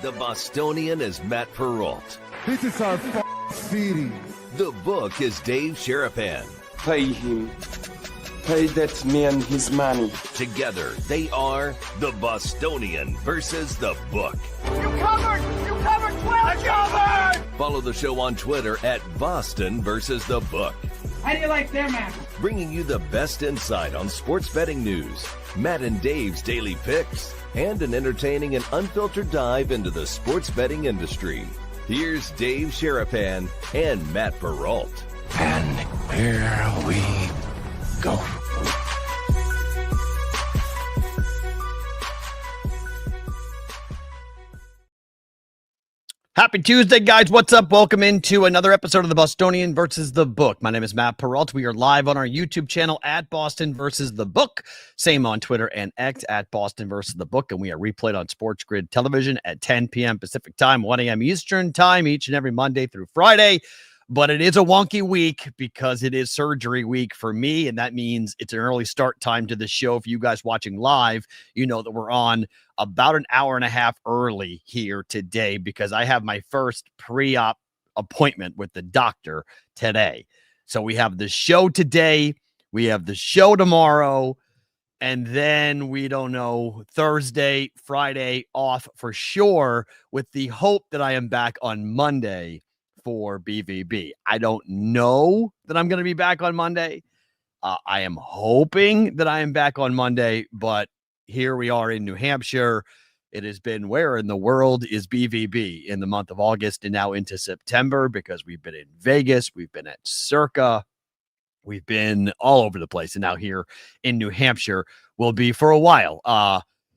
The Bostonian is Matt Perrault. This is our city. The book is Dave Sharapan. Pay him. Pay that man his money. Together, they are the Bostonian versus the book. You covered! You covered 12! I covered! Follow the show on Twitter at Boston versus the book. How do you like their match? Bringing you the best insight on sports betting news, Matt and Dave's daily picks, and an entertaining and unfiltered dive into the sports betting industry. Here's Dave Sharapan and Matt Perrault. And here we go. Happy Tuesday, guys. What's up? Welcome into another episode of the Bostonian versus the Book. My name is Matt Perrault. We are live on our YouTube channel at Boston versus the Book. Same on Twitter and X at Boston versus the Book. And we are replayed on Sports Grid Television at 10 p.m. Pacific time, 1 a.m. Eastern time, each and every Monday through Friday. But it is a wonky week because it is surgery week for me, and that means it's an early start time to the show. For you guys watching live, you know that we're on about an hour and a half early here today because I have my first pre-op appointment with the doctor today. So we have the show today, we have the show tomorrow, and then we don't know, Thursday, Friday off for sure, with the hope that I am back on Monday for BVB. I don't know that I'm going to be back on Monday. I am hoping that I am back on Monday, but here we are in New Hampshire. It has been, where in the world is BVB in the month of August and now into September, because we've been in Vegas, we've been at Circa, we've been all over the place, and now here in New Hampshire will be for a while.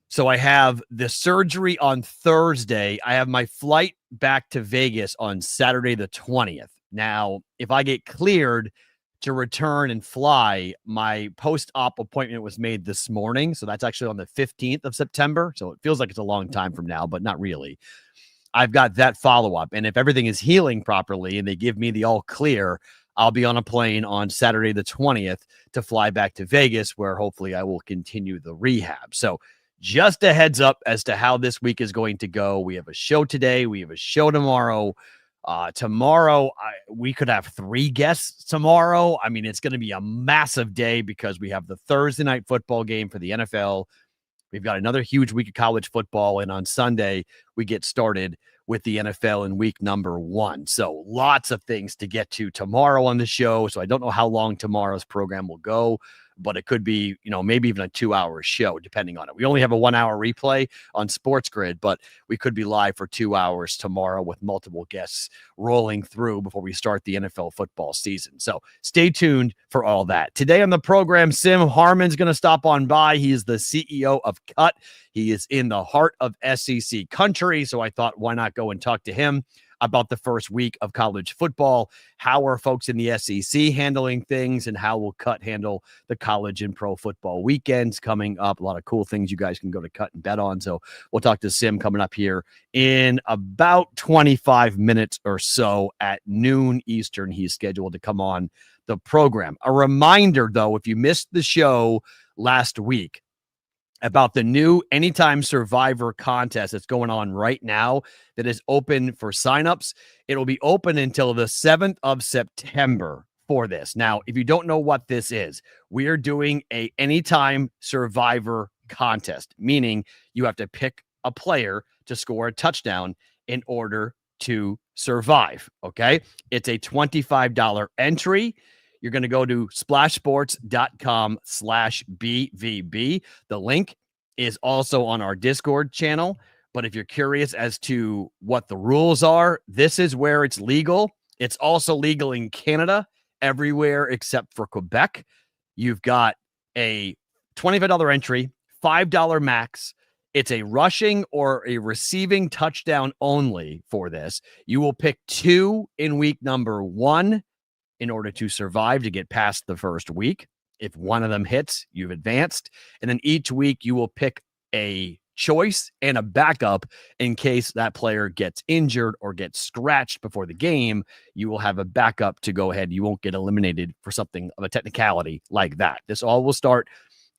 So I have the surgery on Thursday. I have my flight back to Vegas on Saturday the 20th. Now, if I get cleared to return and fly, my post-op appointment was made this morning. So that's actually on the 15th of September. So it feels like it's a long time from now, but not really. I've got that follow-up. And if everything is healing properly and they give me the all clear, I'll be on a plane on Saturday the 20th to fly back to Vegas, where hopefully I will continue the rehab. So just a heads up as to how this week is going to go. We have a show today. We have a show tomorrow. We could have 3 guests tomorrow. I mean, it's going to be a massive day because we have the Thursday night football game for the NFL. We've got another huge week of college football. And on Sunday, we get started with the NFL in week number 1. So lots of things to get to tomorrow on the show. So I don't know how long tomorrow's program will go, but it could be, maybe even a 2-hour show, depending on it. We only have a 1-hour replay on Sports Grid, but we could be live for 2 hours tomorrow with multiple guests rolling through before we start the NFL football season. So stay tuned for all that. Today on the program, Sim Harmon's going to stop on by. He is the CEO of KUTT. He is in the heart of SEC country, so I thought, why not go and talk to him about the first week of college football? How are folks in the SEC handling things, and how will KUTT handle the college and pro football weekends coming up? A lot of cool things you guys can go to KUTT and bet on. So we'll talk to Sim coming up here in about 25 minutes or so at noon Eastern. He's scheduled to come on the program. A reminder, though, if you missed the show last week, about the new Anytime Survivor contest that's going on right now that is open for signups. It'll be open until the 7th of September for this. Now, if you don't know what this is, we are doing a Anytime Survivor contest, meaning you have to pick a player to score a touchdown in order to survive, okay? It's a $25 entry. You're going to go to splashsports.com/BVB. The link is also on our Discord channel. But if you're curious as to what the rules are, this is where it's legal. It's also legal in Canada, everywhere except for Quebec. You've got a $25 entry, $5 max. It's a rushing or a receiving touchdown only for this. You will pick 2 in week number 1 in order to survive, to get past the first week. If one of them hits, you've advanced. And then each week you will pick a choice and a backup in case that player gets injured or gets scratched before the game. You will have a backup to go ahead. You won't get eliminated for something of a technicality like that. This all will start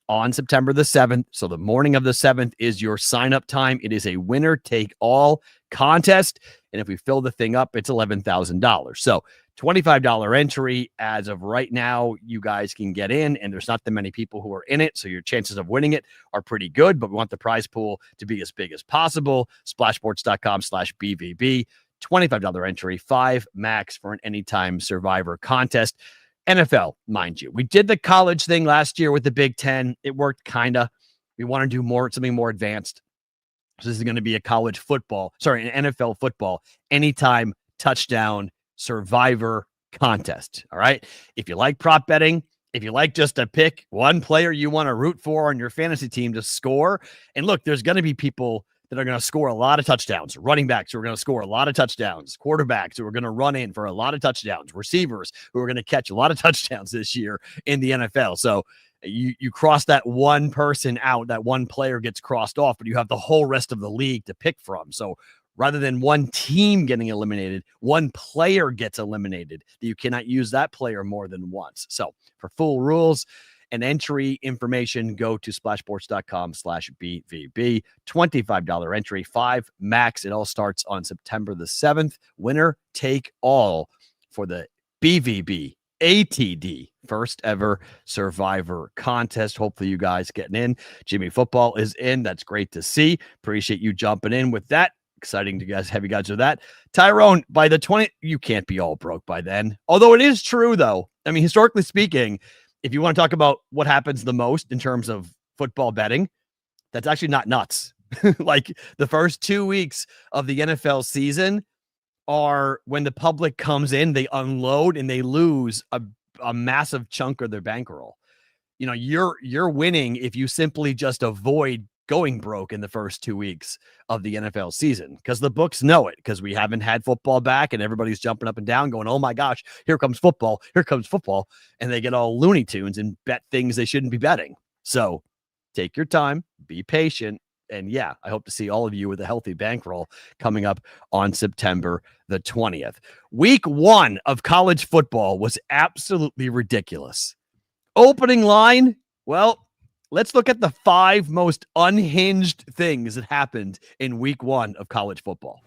on September the 7th. So the morning of the 7th is your sign-up time. It is a winner-take-all contest. And if we fill the thing up, it's $11,000. So $25 entry. As of right now, you guys can get in, and there's not that many people who are in it. So your chances of winning it are pretty good, but we want the prize pool to be as big as possible. Splashsports.com/BVB. $25 entry, 5 max for an anytime survivor contest. NFL, mind you. We did the college thing last year with the Big Ten. It worked kind of. We want to do something more advanced. So this is going to be an NFL football, anytime touchdown survivor contest. All right. If you like prop betting, if you like just to pick one player you want to root for on your fantasy team to score, and look, there's going to be people that are going to score a lot of touchdowns, running backs who are going to score a lot of touchdowns, quarterbacks who are going to run in for a lot of touchdowns, receivers who are going to catch a lot of touchdowns this year in the NFL. So you cross that one person out, that one player gets crossed off, but you have the whole rest of the league to pick from. So rather than one team getting eliminated, one player gets eliminated. You cannot use that player more than once. So for full rules and entry information, go to splashsports.com/BVB. $25 entry, 5 max. It all starts on September the 7th. Winner take all for the BVB ATD first ever survivor contest. Hopefully you guys getting in. Jimmy Football is in. That's great to see. Appreciate you jumping in with that. Exciting to have you guys with that. Tyrone, by the 20th, you can't be all broke by then. Although it is true, though. I mean, historically speaking, if you want to talk about what happens the most in terms of football betting, that's actually not nuts. Like the first 2 weeks of the NFL season are when the public comes in, they unload and they lose a massive chunk of their bankroll. You know, you're winning if you simply just avoid going broke in the first 2 weeks of the NFL season, because the books know it, because we haven't had football back and everybody's jumping up and down going, oh my gosh, here comes football. And they get all Looney Tunes and bet things they shouldn't be betting. So take your time, be patient. And yeah, I hope to see all of you with a healthy bankroll coming up on September the 20th. Week 1 of college football was absolutely ridiculous. Opening line, well, let's look at the 5 most unhinged things that happened in week 1 of college football.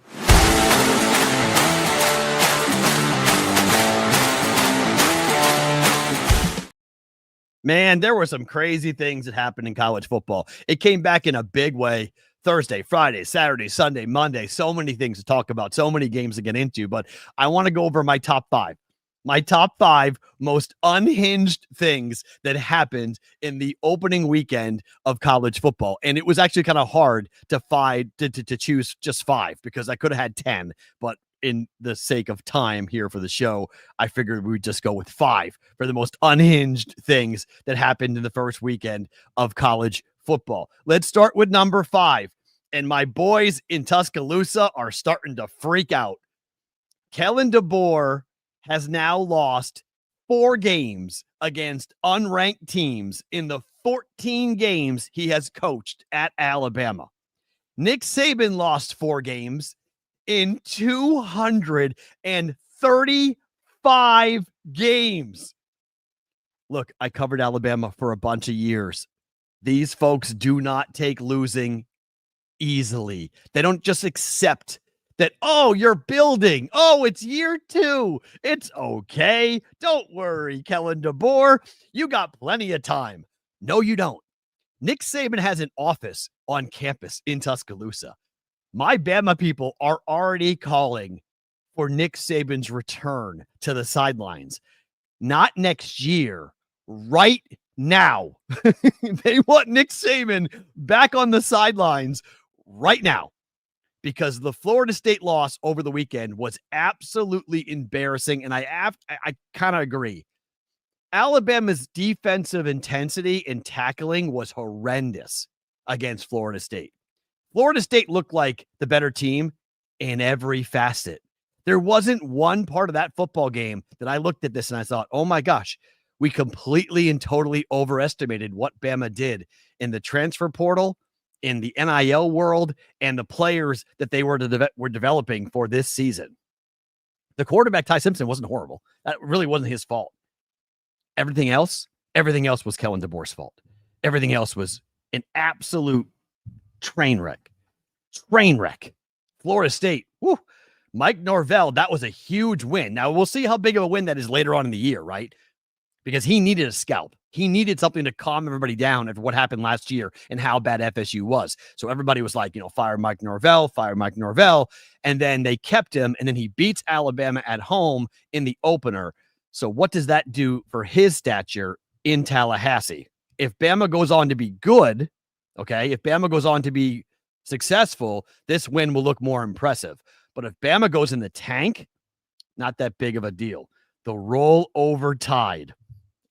Man, there were some crazy things that happened in college football. It came back in a big way. Thursday, Friday, Saturday, Sunday, Monday. So many things to talk about, so many games to get into, but I want to go over my top 5. My top 5 most unhinged things that happened in the opening weekend of college football. And it was actually kind of hard to choose just 5, because I could have had 10, but in the sake of time here for the show, I figured we would just go with 5 for the most unhinged things that happened in the first weekend of college football. Let's start with number 5. And my boys in Tuscaloosa are starting to freak out. Kellen DeBoer has now lost 4 games against unranked teams in the 14 games he has coached at Alabama. Nick Saban lost 4 games in 235 games. Look, I covered Alabama for a bunch of years. These folks do not take losing easily. They don't just accept that, oh, you're building. Oh, it's year 2. It's okay. Don't worry, Kellen DeBoer. You got plenty of time. No, you don't. Nick Saban has an office on campus in Tuscaloosa. My Bama people are already calling for Nick Saban's return to the sidelines. Not next year, right now. They want Nick Saban back on the sidelines right now, because the Florida State loss over the weekend was absolutely embarrassing. And I kind of agree. Alabama's defensive intensity and tackling was horrendous against Florida State. Florida State looked like the better team in every facet. There wasn't one part of that football game that I looked at this and I thought, oh my gosh, we completely and totally overestimated what Bama did in the transfer portal, in the NIL world, and the players that they were developing for this season. The quarterback, Ty Simpson, wasn't horrible. That really wasn't his fault. Everything else was Kellen DeBoer's fault. Everything else was an absolute train wreck. Train wreck. Florida State. Woo. Mike Norvell, that was a huge win. Now, we'll see how big of a win that is later on in the year, right? Because he needed a scalp. He needed something to calm everybody down after what happened last year and how bad FSU was. So everybody was like, fire Mike Norvell, fire Mike Norvell. And then they kept him, and then he beats Alabama at home in the opener. So what does that do for his stature in Tallahassee? If Bama goes on to be good, okay, if Bama goes on to be successful, this win will look more impressive. But if Bama goes in the tank, not that big of a deal. The rollover tide.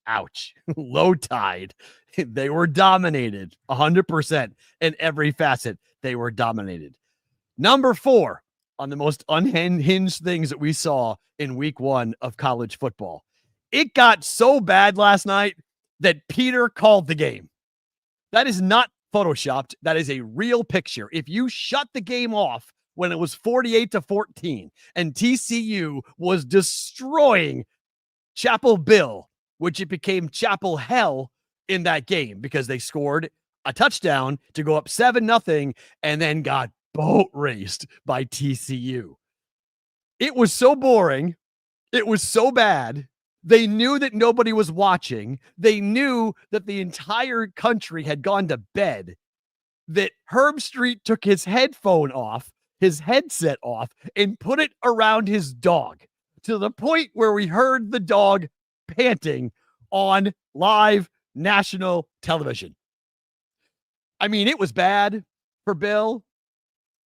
Ouch. Low tide. They were dominated 100% in every facet. They were dominated. Number 4 on the most unhinged things that we saw in week 1 of college football. It got so bad last night that Peter called the game. That is not photoshopped. That is a real picture. If you shut the game off when it was 48-14 and TCU was destroying Chapel Bill, which it became Chapel Hell in that game because they scored a touchdown to go up 7-0 and then got boat raced by TCU. It was so boring. It was so bad. They knew that nobody was watching. They knew that the entire country had gone to bed, that Herb Street took his headset off, and put it around his dog to the point where we heard the dog panting on live national television. I mean, it was bad for Bill,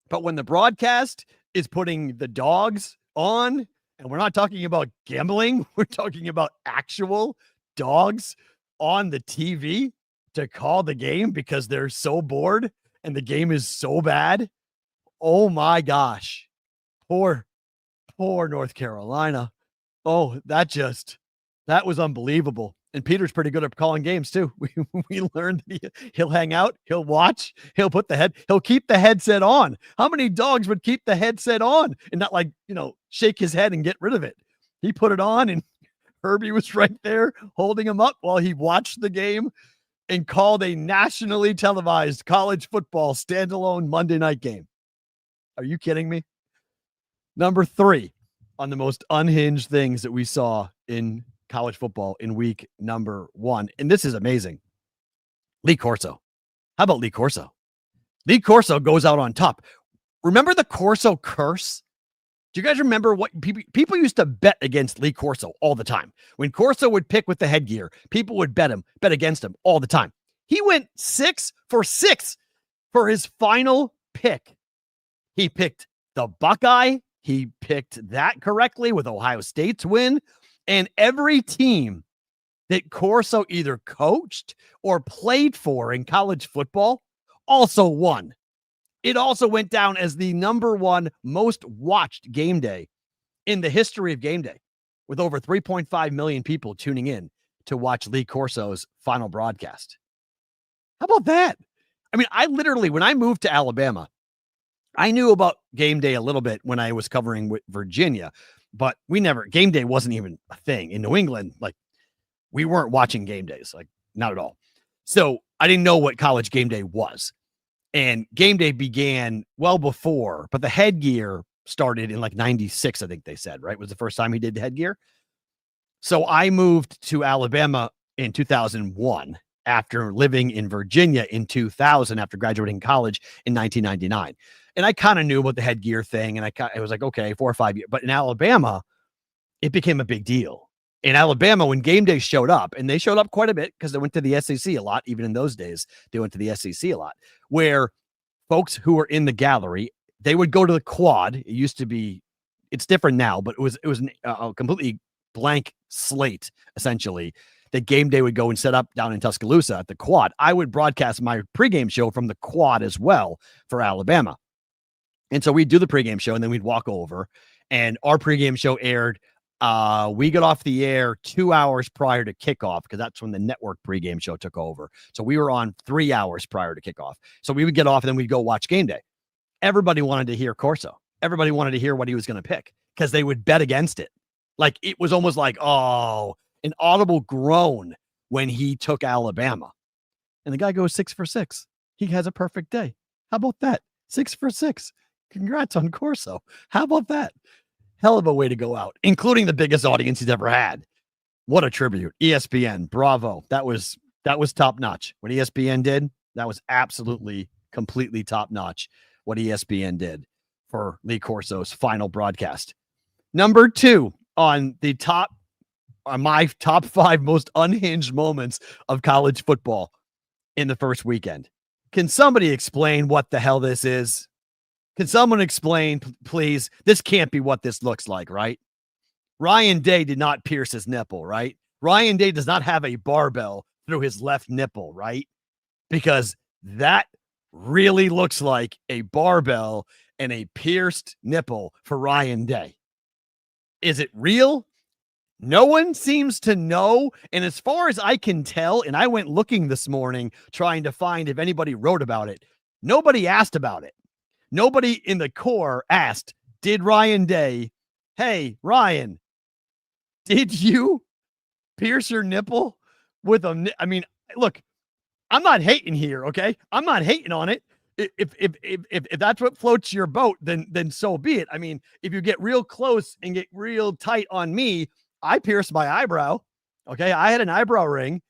but when the broadcast is putting the dogs on, and we're not talking about gambling, we're talking about actual dogs on the TV to call the game because they're so bored and the game is so bad. Oh my gosh. Poor North Carolina. Oh, that was unbelievable. And Peter's pretty good at calling games too. We learned that he'll hang out, he'll watch, he'll keep the headset on. How many dogs would keep the headset on and not shake his head and get rid of it? He put it on and Herbie was right there holding him up while he watched the game and called a nationally televised college football standalone Monday night game. Are you kidding me? Number 3 on the most unhinged things that we saw in college football in week number 1. And this is amazing. Lee Corso. How about Lee Corso? Lee Corso goes out on top. Remember the Corso curse? Do you guys remember what people used to bet against Lee Corso all the time? When Corso would pick with the headgear, people would bet against him all the time. He went 6 for 6 for his final pick. He picked the Buckeye. He picked that correctly with Ohio State's win. And every team that Corso either coached or played for in college football also won. It also went down as the number 1 most watched game day in the history of game day, with over 3.5 million people tuning in to watch Lee Corso's final broadcast. How about that? I mean, I literally, when I moved to Alabama, I knew about game day a little bit when I was covering with Virginia, but game day wasn't even a thing in New England. Like, we weren't watching game days, like not at all. So I didn't know what college game day was. And game day began well before, but the headgear started in like 96, I think they said, right? Was the first time he did the headgear. So I moved to Alabama in 2001 after living in Virginia in 2000 after graduating college in 1999. And I kind of knew about the headgear thing. And it was like, okay, 4 or 5 years. But in Alabama, it became a big deal. In Alabama, when game day showed up, and they showed up quite a bit because they went to the SEC a lot, even in those days, they went to the SEC a lot, where folks who were in the gallery, they would go to the quad. It used to be, it's different now, but it was a completely blank slate, essentially, that game day would go and set up down in Tuscaloosa at the quad. I would broadcast my pregame show from the quad as well for Alabama. And so we'd do the pregame show, and then we'd walk over, and our pregame show aired. We got off the air 2 hours prior to kickoff because that's when the network pregame show took over. So we were on 3 hours prior to kickoff. So we would get off and then we'd go watch game day. Everybody wanted to hear Corso. Everybody wanted to hear what he was going to pick because they would bet against it. Like, it was almost like, an audible groan when he took Alabama. And the guy goes 6 for 6. He has a perfect day. How about that? 6 for 6. Congrats on Corso. How about that? Hell of a way to go out, including the biggest audience he's ever had. What a tribute. ESPN, bravo. That was top notch. What ESPN did, that was absolutely, completely top notch. What ESPN did for Lee Corso's final broadcast. Number 2 on the my top 5 most unhinged moments of college football in the first weekend. Can somebody explain what the hell this is? Can someone explain, please? This can't be what this looks like, right? Ryan Day did not pierce his nipple, right? Ryan Day does not have a barbell through his left nipple, right? Because that really looks like a barbell and a pierced nipple for Ryan Day. Is it real? No one seems to know. And as far as I can tell, and I went looking this morning trying to find if anybody wrote about it, nobody asked about it. Nobody in the core asked, did Ryan Day, hey, Ryan, did you pierce your nipple with a, I mean, look, I'm not hating here, okay? I'm not hating on it. If that's what floats your boat, then so be it. I mean, if you get real close and get real tight on me, I pierced my eyebrow. Okay. I had an eyebrow ring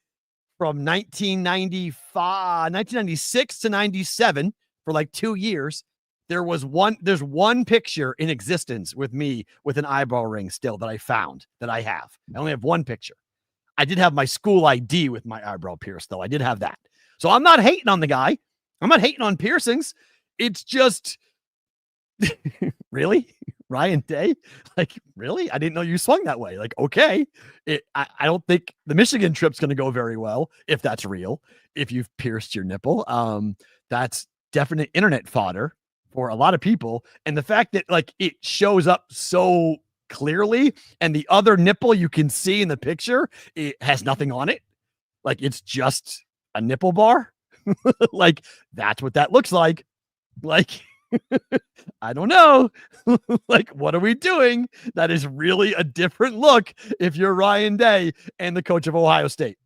from 1996 to 97 for like 2 years. There's one picture in existence with me with an eyebrow ring still that I found that I have. I only have one picture. I did have my school ID with my eyebrow pierced though. I did have that. So I'm not hating on the guy. I'm not hating on piercings. It's just really Ryan Day? Like, really? I didn't know you swung that way. Like, okay. I don't think the Michigan trip's going to go very well if that's real. If you've pierced your nipple, that's definite internet fodder for a lot of people. And the fact that like it shows up so clearly and the other nipple you can see in the picture, it has nothing on it. Like it's just a nipple bar. Like that's what that looks like. Like, I don't know. Like, what are we doing? That is really a different look if you're Ryan Day and the coach of Ohio State.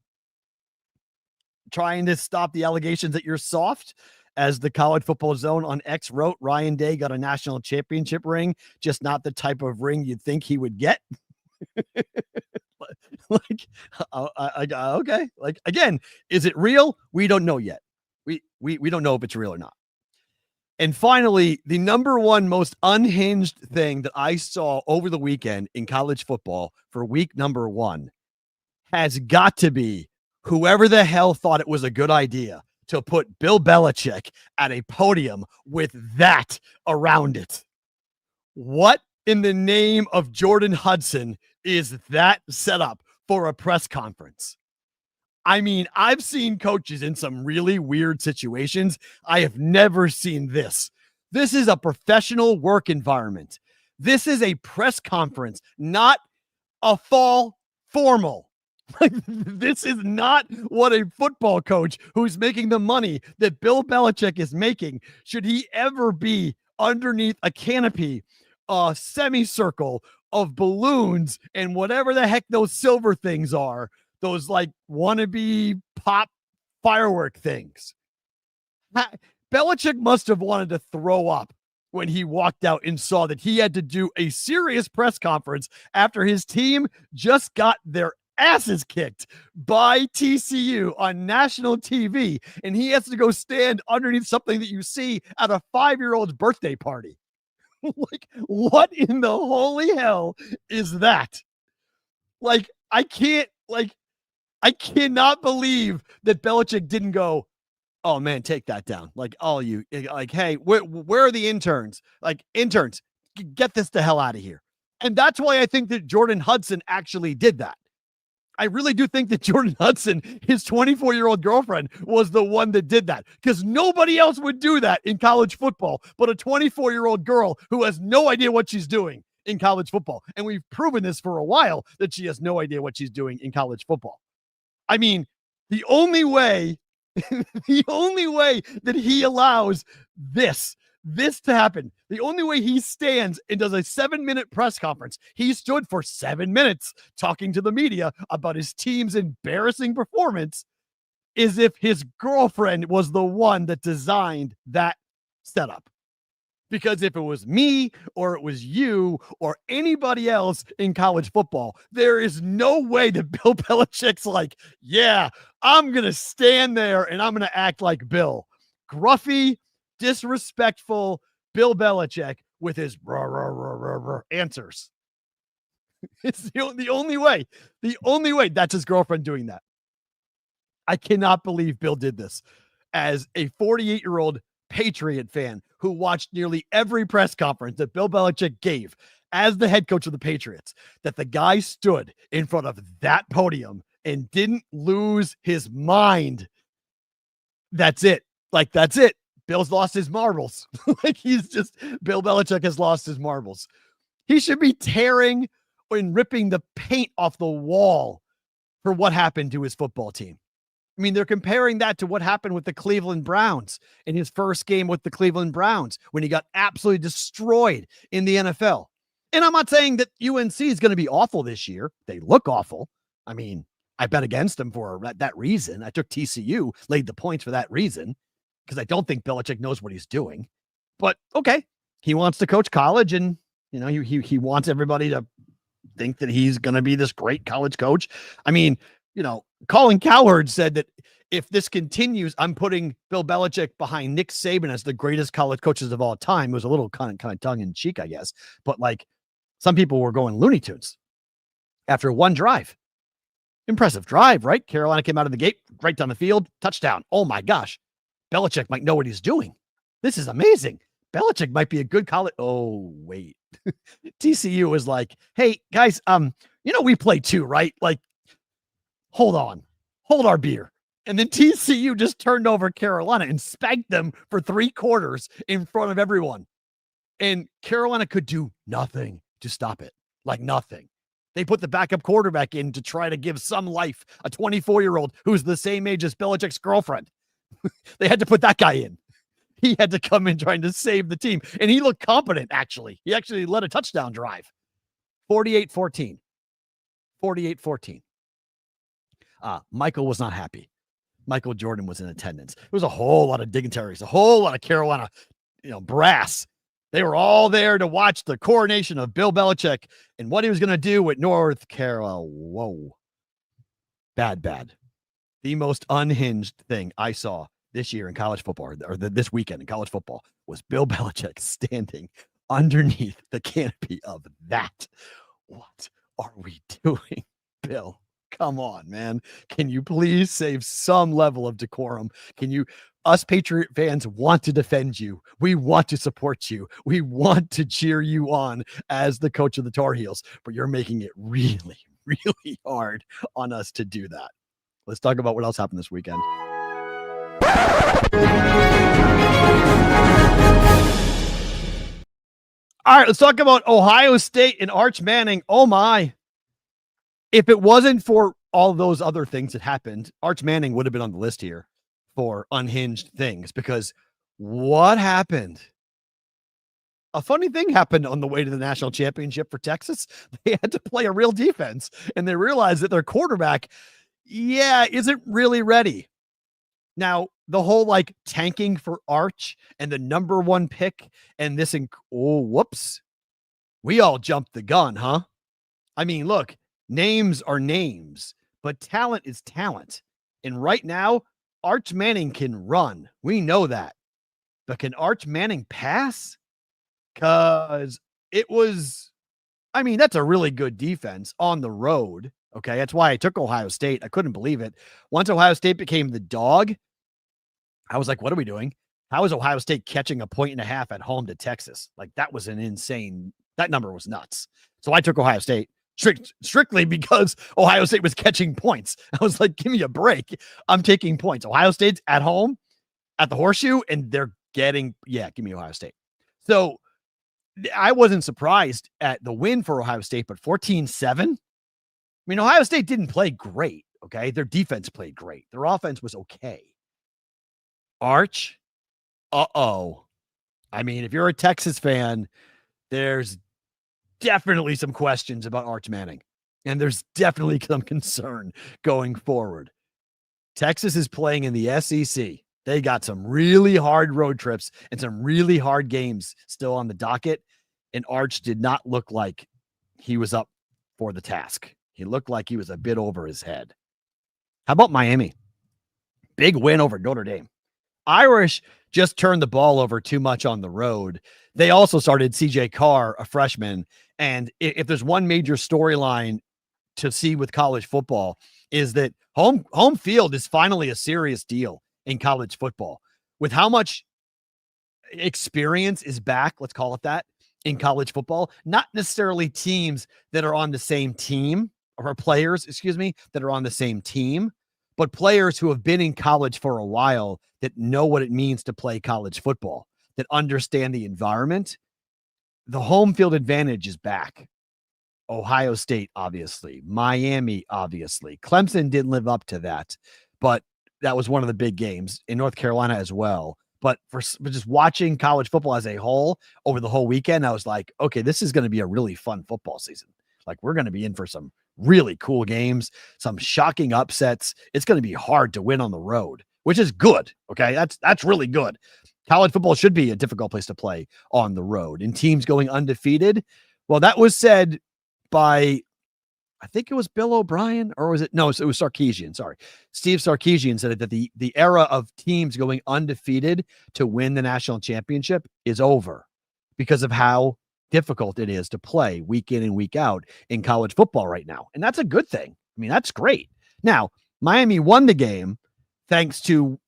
Trying to stop the allegations that you're soft. As the College Football Zone on X wrote, Ryan Day got a national championship ring, just not the type of ring you'd think he would get. Like, okay. Like, again, is it real? We don't know yet. We don't know if it's real or not. And finally, the number one most unhinged thing that I saw over the weekend in college football for week number 1 has got to be whoever the hell thought it was a good idea to put Bill Belichick at a podium with that around it. What in the name of Jordan Hudson is that set up for a press conference? I mean, I've seen coaches in some really weird situations. I have never seen this. This is a professional work environment. This is a press conference, not a fall formal. Like, this is not what a football coach who's making the money that Bill Belichick is making. Should he ever be underneath a canopy, a semicircle of balloons and whatever the heck those silver things are, those like wannabe pop firework things. Belichick must have wanted to throw up when he walked out and saw that he had to do a serious press conference after his team just got their asses kicked by TCU on national TV. And he has to go stand underneath something that you see at a 5-year-old's birthday party. Like, what in the holy hell is that? Like, I cannot believe that Belichick didn't go, oh man, take that down. Like, all you, like, hey, where are the interns? Like, interns, get this the hell out of here. And that's why I think that Jordan Hudson actually did that. I really do think that Jordan Hudson, his 24-year-old girlfriend, was the one that did that, because nobody else would do that in college football but a 24-year-old girl who has no idea what she's doing in college football. And we've proven this for a while, that she has no idea what she's doing in college football. I mean, the only way that he allows this to happen, the only way he stands and does a 7-minute press conference, he stood for 7 minutes talking to the media about his team's embarrassing performance, is if his girlfriend was the one that designed that setup. Because if it was me or it was you or anybody else in college football, there is no way that Bill Belichick's like, yeah, I'm going to stand there and I'm going to act like Bill. Gruffy, disrespectful Bill Belichick with his answers. It's the only way. The only way. That's his girlfriend doing that. I cannot believe Bill did this as a 48-year-old Patriot fan who watched nearly every press conference that Bill Belichick gave as the head coach of the Patriots, that the guy stood in front of that podium and didn't lose his mind. That's it. Like, that's it. Bill's lost his marbles. Like, Bill Belichick has lost his marbles. He should be tearing and ripping the paint off the wall for what happened to his football team. I mean, they're comparing that to what happened with the Cleveland Browns in his first game with the Cleveland Browns when he got absolutely destroyed in the NFL. And I'm not saying that UNC is going to be awful this year. They look awful. I mean, I bet against them for that reason. I took TCU, laid the points for that reason, because I don't think Belichick knows what he's doing. But okay, he wants to coach college, and he wants everybody to think that he's going to be this great college coach. I mean, Colin Cowherd said that if this continues, I'm putting Bill Belichick behind Nick Saban as the greatest college coaches of all time. It was a little kind of tongue in cheek, I guess. But like, some people were going Looney Tunes after one drive. Impressive drive, right? Carolina came out of the gate, right down the field, touchdown. Oh my gosh. Belichick might know what he's doing. This is amazing. Belichick might be a good college. Oh, wait. TCU was like, hey guys, we play too, right? Like, hold our beer. And then TCU just turned over Carolina and spanked them for 3 quarters in front of everyone. And Carolina could do nothing to stop it. Like nothing. They put the backup quarterback in to try to give some life, a 24-year-old who's the same age as Belichick's girlfriend. They had to put that guy in. He had to come in trying to save the team. And he looked competent, actually. He actually led a touchdown drive. 48-14. 48-14. Michael was not happy. Michael Jordan was in attendance. There was a whole lot of dignitaries, a whole lot of Carolina, brass. They were all there to watch the coronation of Bill Belichick and what he was going to do with North Carolina. Whoa. Bad. The most unhinged thing I saw this year in college football, or this weekend in college football, was Bill Belichick standing underneath the canopy of that. What are we doing, Bill? Come on, man. Can you please save some level of decorum? Us Patriot fans want to defend you. We want to support you. We want to cheer you on as the coach of the Tar Heels, but you're making it really, really hard on us to do that. Let's talk about what else happened this weekend. All right, let's talk about Ohio State and Arch Manning. Oh my. If it wasn't for all those other things that happened, Arch Manning would have been on the list here for unhinged things, because what happened? A funny thing happened on the way to the national championship for Texas. They had to play a real defense, and they realized that their quarterback, isn't really ready. Now, the whole tanking for Arch and the number 1 pick and this, whoops. We all jumped the gun, huh? I mean, look, names are names, but talent is talent. And right now, Arch Manning can run. We know that. But can Arch Manning pass? Because that's a really good defense on the road. Okay, that's why I took Ohio State. I couldn't believe it. Once Ohio State became the dog, I was like, what are we doing? How is Ohio State catching 1.5 points at home to Texas? Like, that was that number was nuts. So I took Ohio State strictly because Ohio State was catching points. I was like, give me a break. I'm taking points. Ohio State's at home at the Horseshoe, and they're give me Ohio State. So I wasn't surprised at the win for Ohio State, but 14-7. I mean, Ohio State didn't play great, okay? Their defense played great. Their offense was okay. Arch, uh-oh. I mean, if you're a Texas fan, there's definitely some questions about Arch Manning. And there's definitely some concern going forward. Texas is playing in the SEC. They got some really hard road trips and some really hard games still on the docket. And Arch did not look like he was up for the task. He looked like he was a bit over his head. How about Miami? Big win over Notre Dame. Irish just turned the ball over too much on the road. They also started CJ Carr, a freshman. And if there's one major storyline to see with college football, is that home field is finally a serious deal in college football. With how much experience is back, let's call it that, in college football, not necessarily teams that are on the same team, or players, that are on the same team, but players who have been in college for a while that know what it means to play college football, that understand the environment. The home field advantage is back. Ohio State, obviously. Miami, obviously. Clemson didn't live up to that, but that was one of the big games in North Carolina as well. But for just watching college football as a whole over the whole weekend, I was like, okay, this is going to be a really fun football season. Like, we're going to be in for some really cool games, some shocking upsets. It's going to be hard to win on the road, which is good. Okay. That's really good. College football should be a difficult place to play on the road, and teams going undefeated. Well, that was said by, I think it was Bill O'Brien, or was it? No, it was Sarkisian. Sorry. Steve Sarkisian said that the era of teams going undefeated to win the national championship is over because of how difficult it is to play week in and week out in college football right now. And that's a good thing. I mean, that's great. Now, Miami won the game thanks to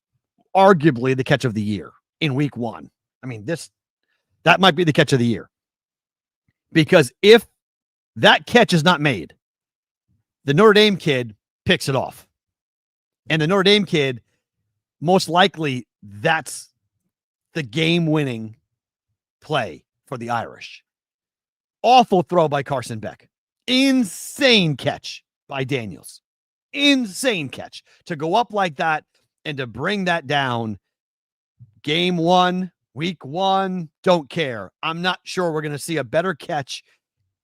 arguably the catch of the year in week one. I mean, that might be the catch of the year, because if that catch is not made, the Notre Dame kid picks it off. And the Notre Dame kid, most likely, that's the game-winning play for the Irish. Awful throw by Carson Beck. Insane catch by Daniels. Insane catch. To go up like that and to bring that down. Game one, week one, don't care. I'm not sure we're going to see a better catch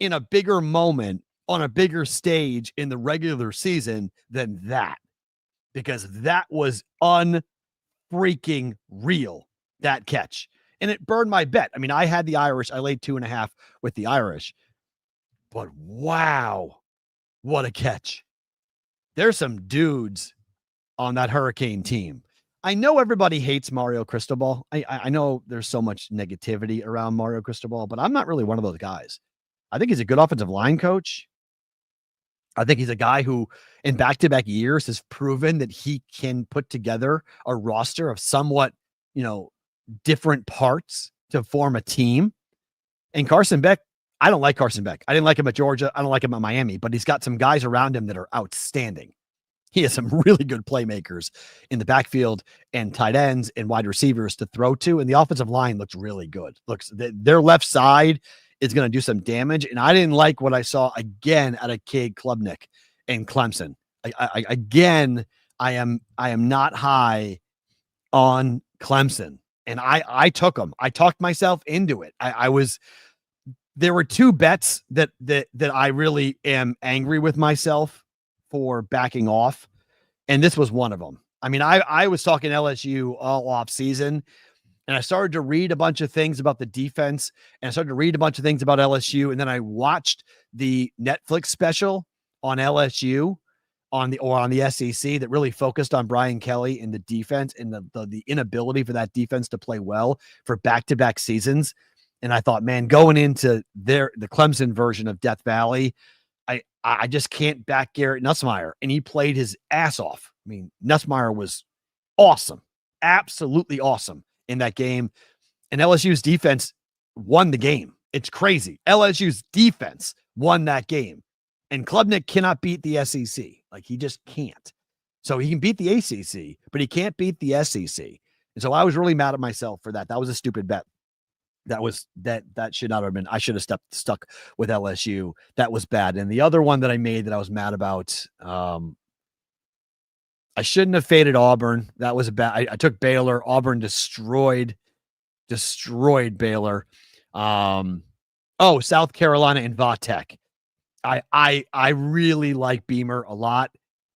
in a bigger moment on a bigger stage in the regular season than that, because that was unfreaking real, that catch. And it burned my bet. I mean, I had the Irish. I laid 2.5 with the Irish, but wow, what a catch. There's some dudes on that Hurricane team. I know everybody hates Mario Cristobal. I know there's so much negativity around Mario Cristobal, but I'm not really one of those guys. I think he's a good offensive line coach. I think he's a guy who in back-to-back years has proven that he can put together a roster of somewhat, different parts to form a team. And Carson Beck, I don't like Carson Beck. I didn't like him at Georgia. I don't like him at Miami, but he's got some guys around him that are outstanding. He has some really good playmakers in the backfield and tight ends and wide receivers to throw to. And the offensive line looks really good. Their left side is going to do some damage. And I didn't like what I saw again out of Cade Klubnik and Clemson. I am not high on Clemson. And I took them. I talked myself into it. There were two bets that I really am angry with myself for backing off. And this was one of them. I mean, I was talking LSU all off season, and I started to read a bunch of things about the defense, and I started to read a bunch of things about LSU. And then I watched the Netflix special on LSU on the SEC that really focused on Brian Kelly and the defense and the inability for that defense to play well for back-to-back seasons. And I thought, man, going into the Clemson version of Death Valley, I just can't back Garrett Nussmeier. And he played his ass off. I mean, Nussmeier was awesome, absolutely awesome in that game. And LSU's defense won the game. It's crazy. LSU's defense won that game. And Klubnik cannot beat the SEC. Like, he just can't. So he can beat the ACC, but he can't beat the SEC. And so I was really mad at myself for that. That was a stupid bet. That should not have been. I should have stuck with LSU. That was bad. And the other one that I made that I was mad about, I shouldn't have faded Auburn. That was a bad. I took Baylor. Auburn destroyed Baylor. South Carolina and Va Tech. I really like Beamer a lot,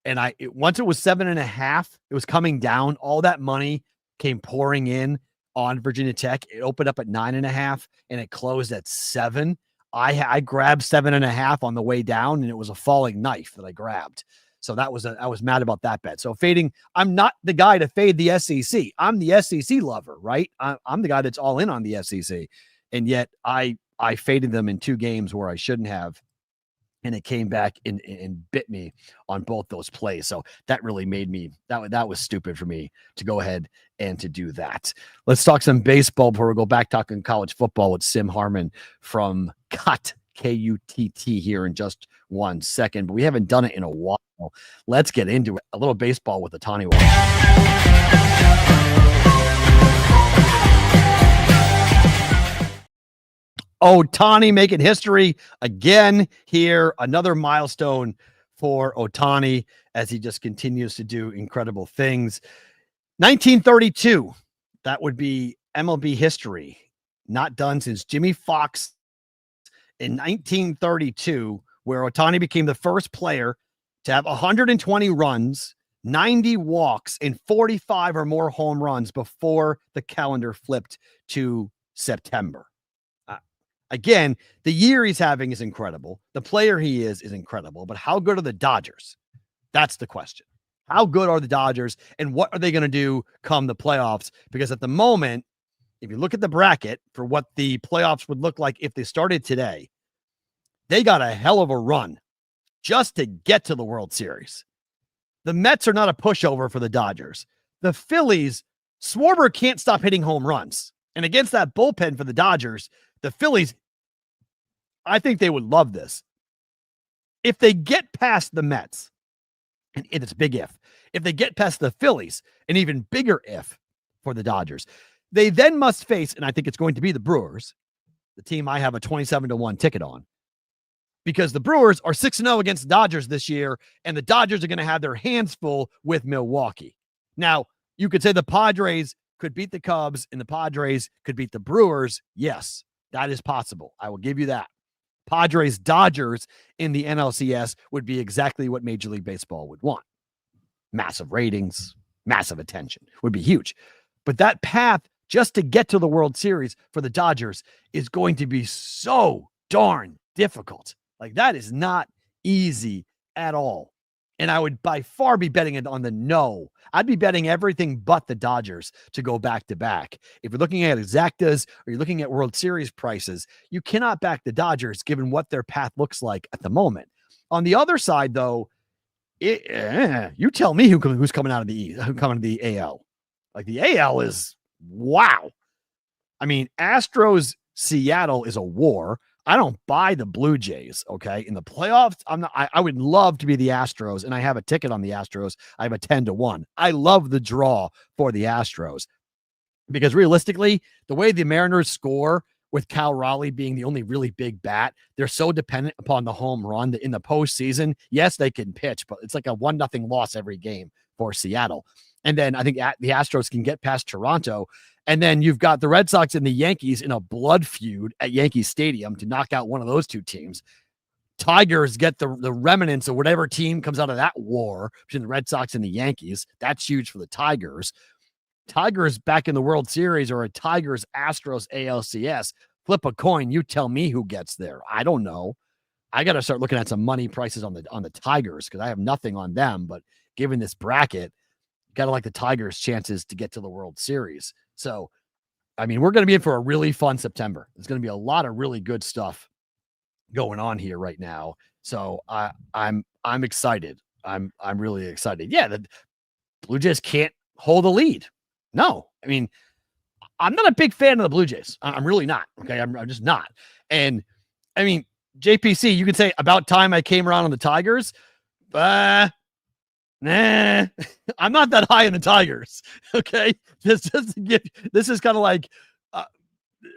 And once it was 7.5, it was coming down. All that money came pouring in on Virginia Tech. It opened up at 9.5 and it closed at 7. I grabbed 7.5 on the way down, and it was a falling knife that I grabbed. So I was mad about that bet. So fading, I'm not the guy to fade the SEC. I'm the SEC lover, right? I'm the guy that's all in on the SEC. And yet I faded them in 2 games where I shouldn't have. And it came back and bit me on both those plays. So that really made me, that was stupid for me to go ahead and to do that. Let's talk some baseball before we go back talking college football with Sim Harmon from KUTT, KUTT here in just 1 second. But we haven't done it in a while. Let's get into it. A little baseball with the Tawny Watch. Ohtani making history again here. Another milestone for Ohtani as he just continues to do incredible things. 1932, that would be MLB history. Not done since Jimmy Fox in 1932, where Ohtani became the first player to have 120 runs, 90 walks, and 45 or more home runs before the calendar flipped to September. Again, the year he's having is incredible. The player he is incredible. But how good are the Dodgers? That's the question. How good are the Dodgers, and what are they going to do come the playoffs? Because at the moment, if you look at the bracket for what the playoffs would look like if they started today, they got a hell of a run just to get to the World Series. The Mets are not a pushover for the Dodgers. The Phillies, Schwarber can't stop hitting home runs. And against that bullpen for the Dodgers, the Phillies, I think they would love this. If they get past the Mets, and it's a big if they get past the Phillies, an even bigger if for the Dodgers, they then must face, and I think it's going to be the Brewers, the team I have a 27-1 ticket on, because the Brewers are 6-0 against the Dodgers this year, and the Dodgers are going to have their hands full with Milwaukee. Now, you could say the Padres could beat the Cubs and the Padres could beat the Brewers. Yes, that is possible. I will give you that. Padres Dodgers in the NLCS would be exactly what Major League Baseball would want. Massive ratings, massive attention would be huge. But that path just to get to the World Series for the Dodgers is going to be so darn difficult. Like, that is not easy at all. And I would by far be betting it on the no. I'd be betting everything but the Dodgers to go back to back. If you're looking at exactas or you're looking at World Series prices, you cannot back the Dodgers given what their path looks like at the moment. On the other side, though, you tell me who's coming out of the AL. Like, the AL is wow. I mean, Astros Seattle is a war. I don't buy the Blue Jays, okay? In the playoffs, I would love to be the Astros, and I have a ticket on the Astros. I have a 10-1. I love the draw for the Astros because realistically, the way the Mariners score with Cal Raleigh being the only really big bat, they're so dependent upon the home run that in the postseason, yes, they can pitch, but it's like a 1-0 loss every game for Seattle. And then I think the Astros can get past Toronto. And then you've got the Red Sox and the Yankees in a blood feud at Yankee Stadium to knock out one of those two teams. Tigers get the remnants of whatever team comes out of that war between the Red Sox and the Yankees. That's huge for the Tigers. Tigers back in the World Series or a Tigers Astros ALCS. Flip a coin. You tell me who gets there. I don't know. I got to start looking at some money prices on the Tigers because I have nothing on them. But given this bracket, got to like the Tigers' chances to get to the World Series. So, I mean, we're going to be in for a really fun September. There's going to be a lot of really good stuff going on here right now. So I'm excited. I'm really excited. Yeah, the Blue Jays can't hold a lead. No, I mean, I'm not a big fan of the Blue Jays. I'm really not. Okay, I'm just not. And I mean, JPC, you can say about time I came around on the Tigers. Nah, I'm not that high in the Tigers. Okay, this is kind of like,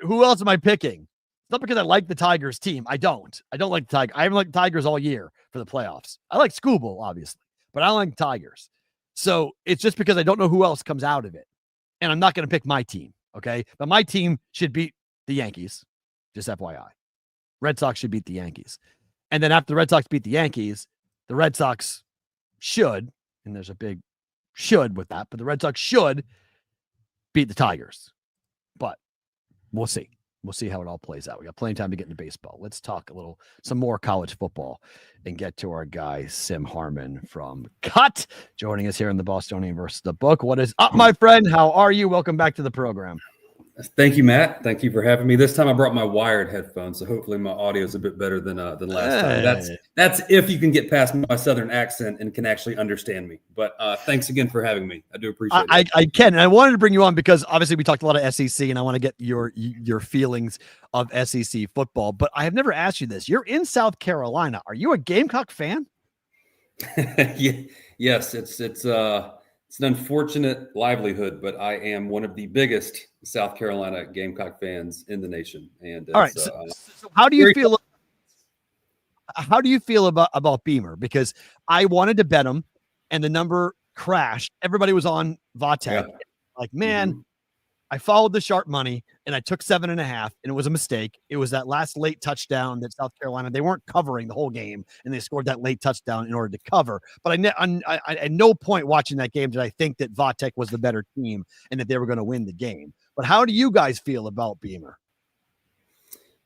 who else am I picking? It's not because I like the Tigers team. I don't like the Tigers. I haven't liked the Tigers all year for the playoffs. I like Scooble, obviously, but I don't like the Tigers. So it's just because I don't know who else comes out of it, and I'm not going to pick my team. Okay, but my team should beat the Yankees. Just FYI, Red Sox should beat the Yankees, and then after the Red Sox beat the Yankees, the Red Sox should, and there's a big should with that, but the Red Sox should beat the Tigers. But we'll see. We'll see how it all plays out. We got plenty of time to get into baseball. Let's talk some more college football and get to our guy, Sim Harmon from KUTT, joining us here in the Bostonian versus the Book. What is up, my friend? How are you? Welcome back to the program. Thank you, Matt. Thank you for having me. This time I brought my wired headphones, so hopefully my audio is a bit better than last time. That's if you can get past my Southern accent and can actually understand me. But thanks again for having me. I do appreciate it. I can. And I wanted to bring you on because obviously we talked a lot of SEC, and I want to get your feelings of SEC football. But I have never asked you this. You're in South Carolina. Are you a Gamecock fan? Yes, it's an unfortunate livelihood, but I am one of the biggest South Carolina Gamecock fans in the nation. And all right, so how do you feel? How do you feel about Beamer? Because I wanted to bet him, and the number crashed. Everybody was on Vatek. Yeah. Like, man, I followed the sharp money, and I took 7.5, and it was a mistake. It was that last late touchdown that South Carolina, they weren't covering the whole game, and they scored that late touchdown in order to cover. But I at no point watching that game did I think that Vatek was the better team and that they were going to win the game. But how do you guys feel about Beamer?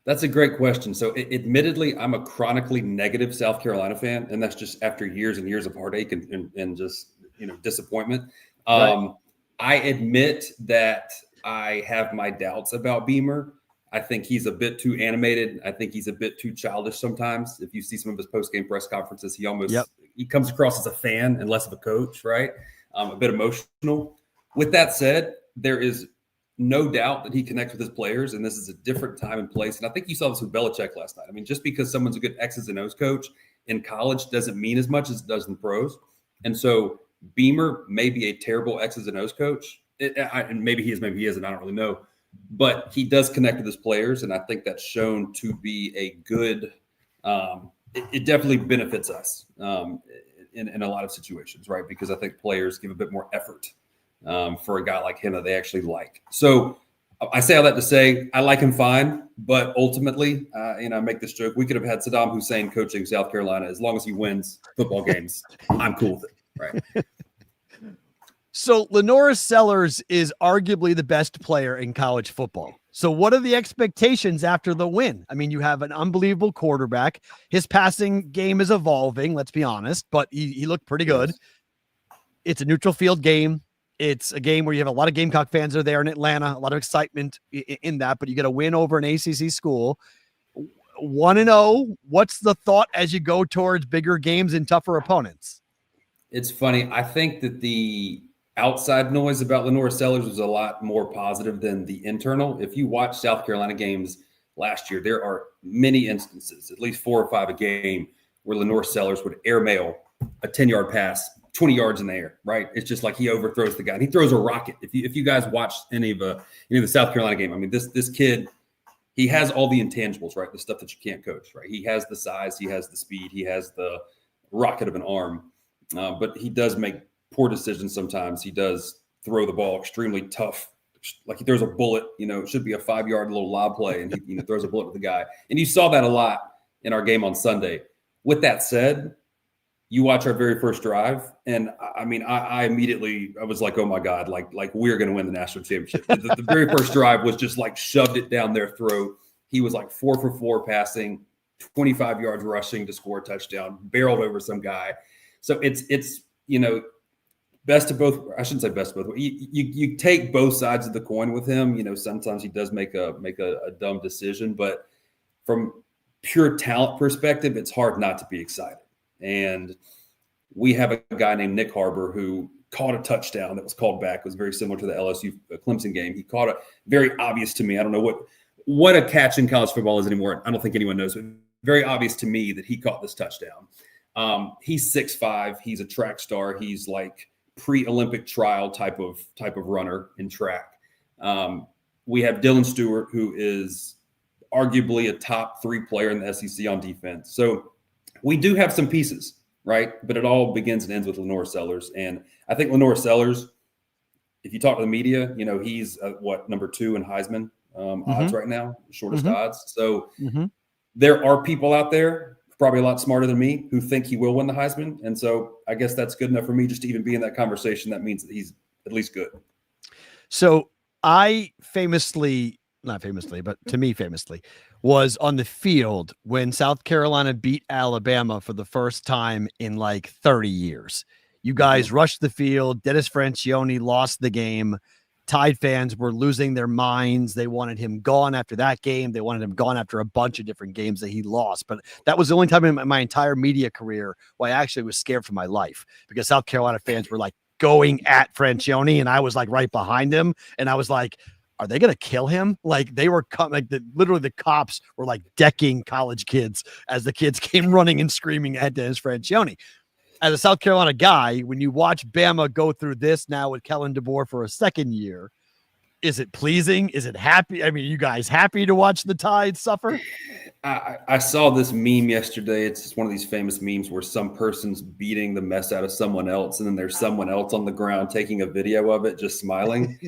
That's a great question. So admittedly, I'm a chronically negative South Carolina fan, and that's just after years and years of heartache and just, disappointment. Right. I admit that I have my doubts about Beamer. I think he's a bit too animated. I think he's a bit too childish sometimes. If you see some of his post-game press conferences, he comes across as a fan and less of a coach, right? A bit emotional. With that said, there is no doubt that he connects with his players, and this is a different time and place. And I think you saw this with Belichick last night. I mean, just because someone's a good X's and O's coach in college doesn't mean as much as it does in the pros. And so Beamer may be a terrible X's and O's coach. And maybe he is, maybe he isn't. I don't really know. But he does connect with his players, and I think that's shown to be a good it definitely benefits us in a lot of situations, right? Because I think players give a bit more effort for a guy like him that they actually like. So I say all that to say I like him fine, but ultimately, I make this joke. We could have had Saddam Hussein coaching South Carolina. As long as he wins football games, I'm cool with it, right? So Lenora Sellers is arguably the best player in college football. So what are the expectations after the win? I mean, you have an unbelievable quarterback. His passing game is evolving, let's be honest, but he looked pretty good. Yes. It's a neutral field game. It's a game where you have a lot of Gamecock fans are there in Atlanta, a lot of excitement in that, but you get a win over an ACC school. 1-0. What's the thought as you go towards bigger games and tougher opponents? It's funny. I think that the outside noise about Lenora Sellers was a lot more positive than the internal. If you watch South Carolina games last year, there are many instances, at least 4 or 5 a game, where Lenora Sellers would airmail a 10-yard pass 20 yards in the air, right? It's just like he overthrows the guy. And he throws a rocket. If you guys watch any of the South Carolina game, I mean, this kid, he has all the intangibles, right? The stuff that you can't coach, right? He has the size, he has the speed, he has the rocket of an arm, but he does make poor decisions sometimes. He does throw the ball extremely tough, like he throws a bullet. It should be a 5-yard little lob play, and he throws a bullet with the guy. And you saw that a lot in our game on Sunday. With that said, you watch our very first drive, and I mean, I immediately was like, oh my God, like we're going to win the national championship. The very first drive was just like shoved it down their throat. He was like 4 for 4 passing, 25 yards rushing to score a touchdown, barreled over some guy. So it's best of both. I shouldn't say best of both. You take both sides of the coin with him. Sometimes he does make a dumb decision, but from pure talent perspective, it's hard not to be excited. And we have a guy named Nick Harbor who caught a touchdown that was called back. It was very similar to the LSU Clemson game. He caught a very obvious to me. I don't know what a catch in college football is anymore. I don't think anyone knows, but very obvious to me that he caught this touchdown. He's 6'5". He's a track star. He's like pre-Olympic trial type of runner in track. We have Dylan Stewart, who is arguably a top 3 player in the SEC on defense. So we do have some pieces, right? But it all begins and ends with Lenora Sellers. And I think Lenora Sellers, if you talk to the media, he's number 2 in Heisman odds right now, shortest odds. So there are people out there, probably a lot smarter than me who think he will win the Heisman. And so I guess that's good enough for me just to even be in that conversation. That means that he's at least good. So I not famously, but to me famously, was on the field when South Carolina beat Alabama for the first time in like 30 years. You guys rushed the field. Dennis Francione lost the game. Tide fans were losing their minds. They wanted him gone after that game. They wanted him gone after a bunch of different games that he lost. But that was the only time in my entire media career where I actually was scared for my life, because South Carolina fans were like going at Francione, and I was like right behind him. And I was like, are they going to kill him? Like they were literally the cops were like decking college kids as the kids came running and screaming at Dennis Francione. As a South Carolina guy, when you watch Bama go through this now with Kellen DeBoer for a second year, is it pleasing? Is it happy? I mean, you guys happy to watch the Tide suffer? I saw this meme yesterday. It's just one of these famous memes where some person's beating the mess out of someone else, and then there's someone else on the ground taking a video of it, just smiling.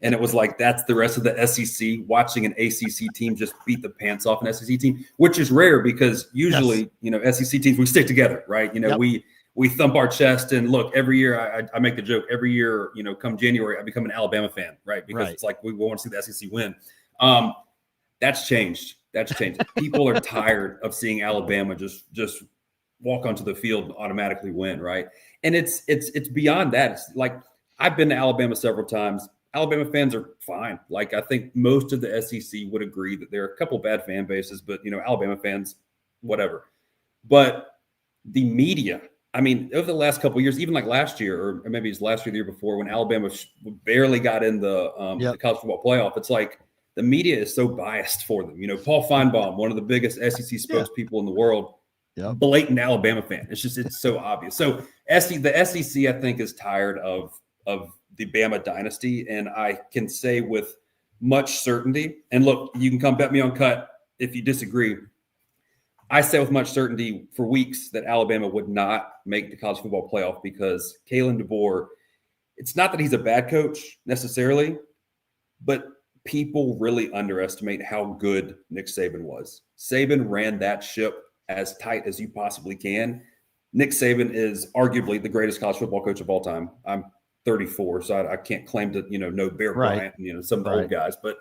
And it was like, that's the rest of the SEC watching an ACC team just beat the pants off an SEC team, which is rare because usually, SEC teams, we stick together, right? We thump our chest, and look, every year I make the joke, every year, come January, I become an Alabama fan, right? Because it's like, we want to see the SEC win. That's changed. People are tired of seeing Alabama just walk onto the field and automatically win, right? And it's beyond that. It's like, I've been to Alabama several times. Alabama fans are fine. Like, I think most of the SEC would agree that there are a couple bad fan bases, but Alabama fans, whatever. But the media, I mean, over the last couple of years, even like last year, or maybe it's last year, the year before, when Alabama barely got in the college football playoff, it's like the media is so biased for them. Paul Feinbaum, one of the biggest SEC spokespeople in the world, blatant Alabama fan. It's so obvious. So the SEC, I think, is tired of the Bama dynasty, and I can say with much certainty, and look, you can come bet me on KUTT if you disagree. I say with much certainty for weeks that Alabama would not make the college football playoff because Kalen DeBoer, it's not that he's a bad coach necessarily, but people really underestimate how good Nick Saban was. Saban ran that ship as tight as you possibly can. Nick Saban is arguably the greatest college football coach of all time. I'm 34, so I can't claim to, know Bear Bryant, some of the old guys, but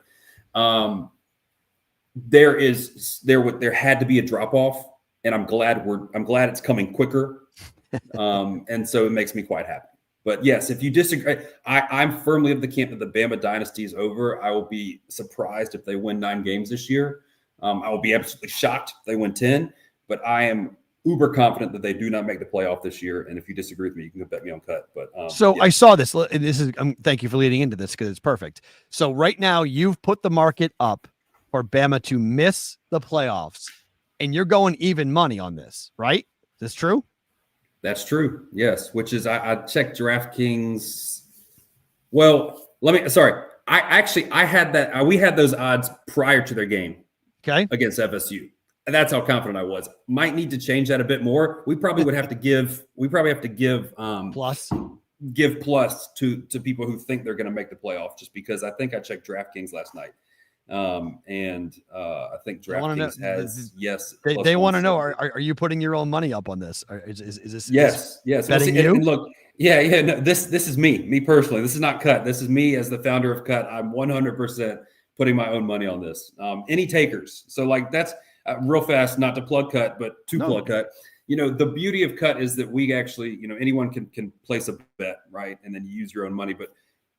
there had to be a drop off, and I'm glad it's coming quicker. And so it makes me quite happy. But yes, if you disagree, I'm firmly of the camp that the Bama dynasty is over. I will be surprised if they win 9 games this year. I will be absolutely shocked if they win 10, but I am uber confident that they do not make the playoff this year. And if you disagree with me, you can bet me on KUTT. But I saw this. This is thank you for leading into this because it's perfect. So right now you've put the market up for Bama to miss the playoffs, and you're going even money on this, right? Is this true? That's true. Yes. Which is, I checked DraftKings. Well, I had that. We had those odds prior to their game. Okay. Against FSU. And that's how confident I was. Might need to change that a bit more. We probably would have to give plus to people who think they're going to make the playoff, just because I think I checked DraftKings last night. And I think DraftKings has They want to know: Are you putting your own money up on this? Is this yes? Betting you? And look, no, this is me personally. This is not KUTT. This is me as the founder of KUTT. I'm 100% putting my own money on this. Any takers? So like that's real fast, not to plug KUTT, but plug KUTT. The beauty of KUTT is that we actually, anyone can place a bet, right, and then you use your own money, but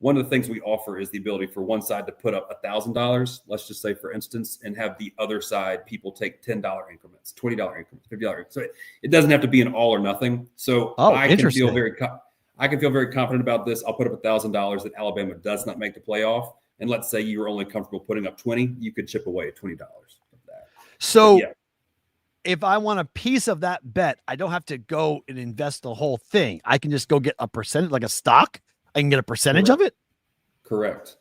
one of the things we offer is the ability for one side to put up $1,000, let's just say, for instance, and have the other side people take $10 increments, $20 increments, $50 increments. So it doesn't have to be an all or nothing. So I can feel very confident about this. I'll put up $1,000 that Alabama does not make the playoff. And let's say you were only comfortable putting up 20, you could chip away at $20 of that. So if I want a piece of that bet, I don't have to go and invest the whole thing. I can just go get a percentage, like a stock. I can get a percentage of it. Correct.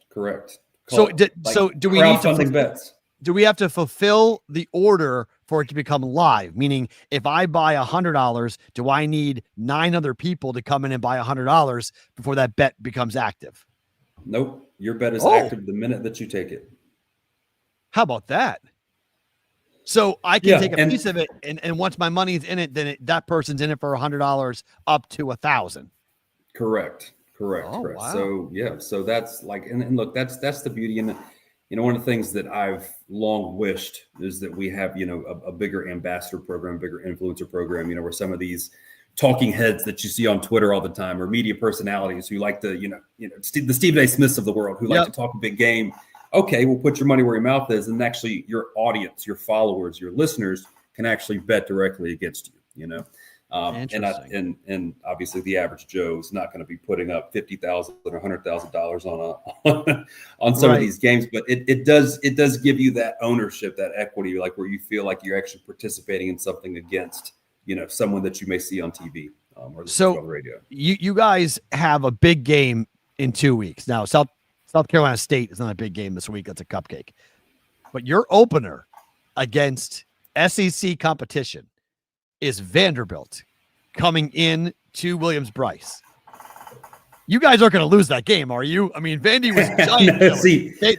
So do we need to bets? Do we have to fulfill the order for it to become live? Meaning, if I buy $100, do I need 9 other people to come in and buy $100 before that bet becomes active? Nope. Your bet is active the minute that you take it. How about that? So I can take a piece of it, and once my money's in it, then that person's in it for $100 up to $1,000. Correct. Oh, Correct. wow. So yeah, so that's like, and look, that's the beauty. And one of the things that I've long wished is that we have, a bigger ambassador program, bigger influencer program, where some of these talking heads that you see on Twitter all the time, or media personalities who like to, the Stephen A. Smiths of the world who like to talk a big game. Okay, well, put your money where your mouth is, and actually your audience, your followers, your listeners can actually bet directly against you. And obviously the average Joe is not going to be putting up $50,000 or $100,000 on some of these games, but it does give you that ownership, that equity, like where you feel like you're actually participating in something against someone that you may see on TV or on the radio. You guys have a big game in 2 weeks now. South Carolina State is not a big game this week. That's a cupcake. But your opener against SEC competition is Vanderbilt coming in to Williams-Brice. You guys aren't going to lose that game, are you? I mean, Vandy was giant killers.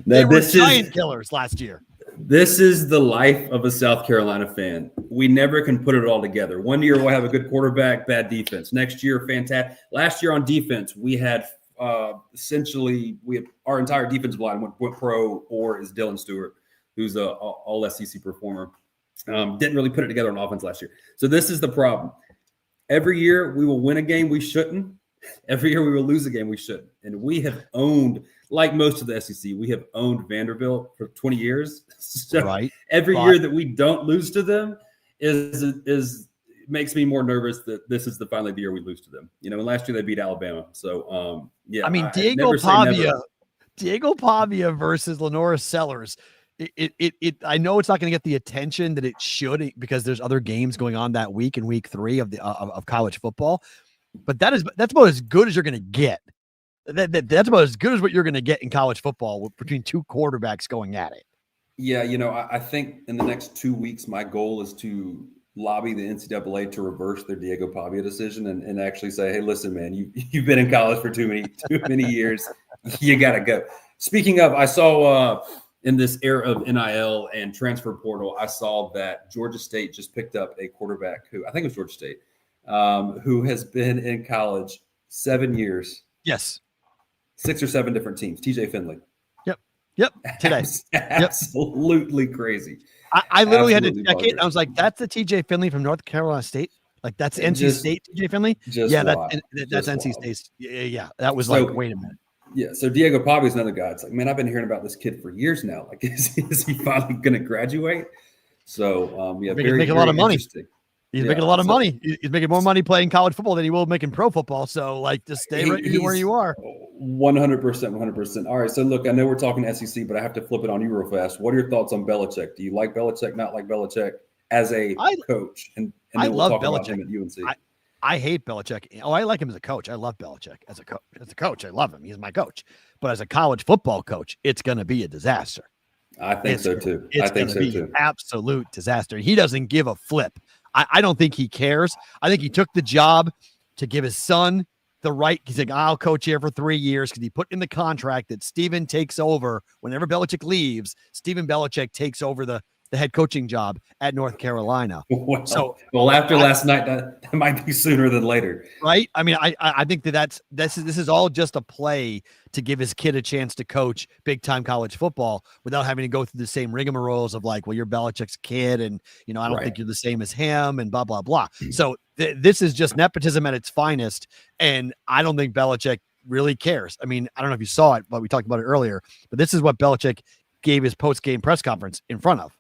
They were giant killers last year. This is the life of a South Carolina fan. We never can put it all together. One year we'll have a good quarterback, bad defense. Next year, fantastic. Last year on defense, we had essentially our entire defensive line went pro, or is Dylan Stewart, who's a all SEC performer. Didn't really put it together on offense last year. So this is the problem. Every year we will win a game we shouldn't. Every year we will lose a game we shouldn't. And we have owned, like most of the SEC, we have owned Vanderbilt for 20 years. So every year that we don't lose to them is makes me more nervous that this is finally the year we lose to them. And last year they beat Alabama. So I mean, Diego Pavia versus Lenora Sellers. I know it's not going to get the attention that it should because there's other games going on that week in week 3 of college football, but that's about as good as you're going to get. That's about as good as what you're going to get in college football between two quarterbacks going at it. Yeah, I think in the next 2 weeks, my goal is to lobby the NCAA to reverse their Diego Pavia decision and actually say, hey, listen, man, you've been in college for too many years. You got to go. Speaking of, I saw in this era of NIL and transfer portal, I saw that Georgia State just picked up a quarterback who, I think it was Georgia State, who has been in college 7 years. Yes. 6 or 7 different teams. TJ Finley. Yep. Today. Absolutely crazy. I literally had to check it. I was like, that's the TJ Finley from North Carolina State. Like that's NC State TJ Finley. That's NC State. Yeah. That was like, wait a minute. Yeah. So Diego Pavia is another guy. It's like, man, I've been hearing about this kid for years now. Like, is he finally going to graduate? So he's making a lot of money. He's making a lot of money. He's making more money playing college football than he will making pro football. So, like, just stay right where you are. 100%. All right. So, look, I know we're talking SEC, but I have to flip it on you real fast. What are your thoughts on Belichick? Do you like Belichick, not like Belichick as a coach? And I then love we'll talk Belichick. about him at UNC. I hate Belichick. I like him as a coach. I love Belichick as a coach. As a coach, I love him. He's my coach. But as a college football coach, it's going to be a disaster. I think so, too. It's going to be an absolute disaster. He doesn't give a flip. I don't think he cares. I think he took the job to give his son the right. He's like, I'll coach here for 3 years because he put in the contract that Steven takes over whenever Belichick leaves. Steven Belichick takes over the head coaching job at North Carolina. Well, after last night, that might be sooner than later, right? I mean, I think this is all just a play to give his kid a chance to coach big time college football without having to go through the same rigmaroles of like, well, you're Belichick's kid, and I don't think you're the same as him, and blah blah blah. So this is just nepotism at its finest, and I don't think Belichick really cares. I mean, I don't know if you saw it, but we talked about it earlier. But this is what Belichick gave his post game press conference in front of.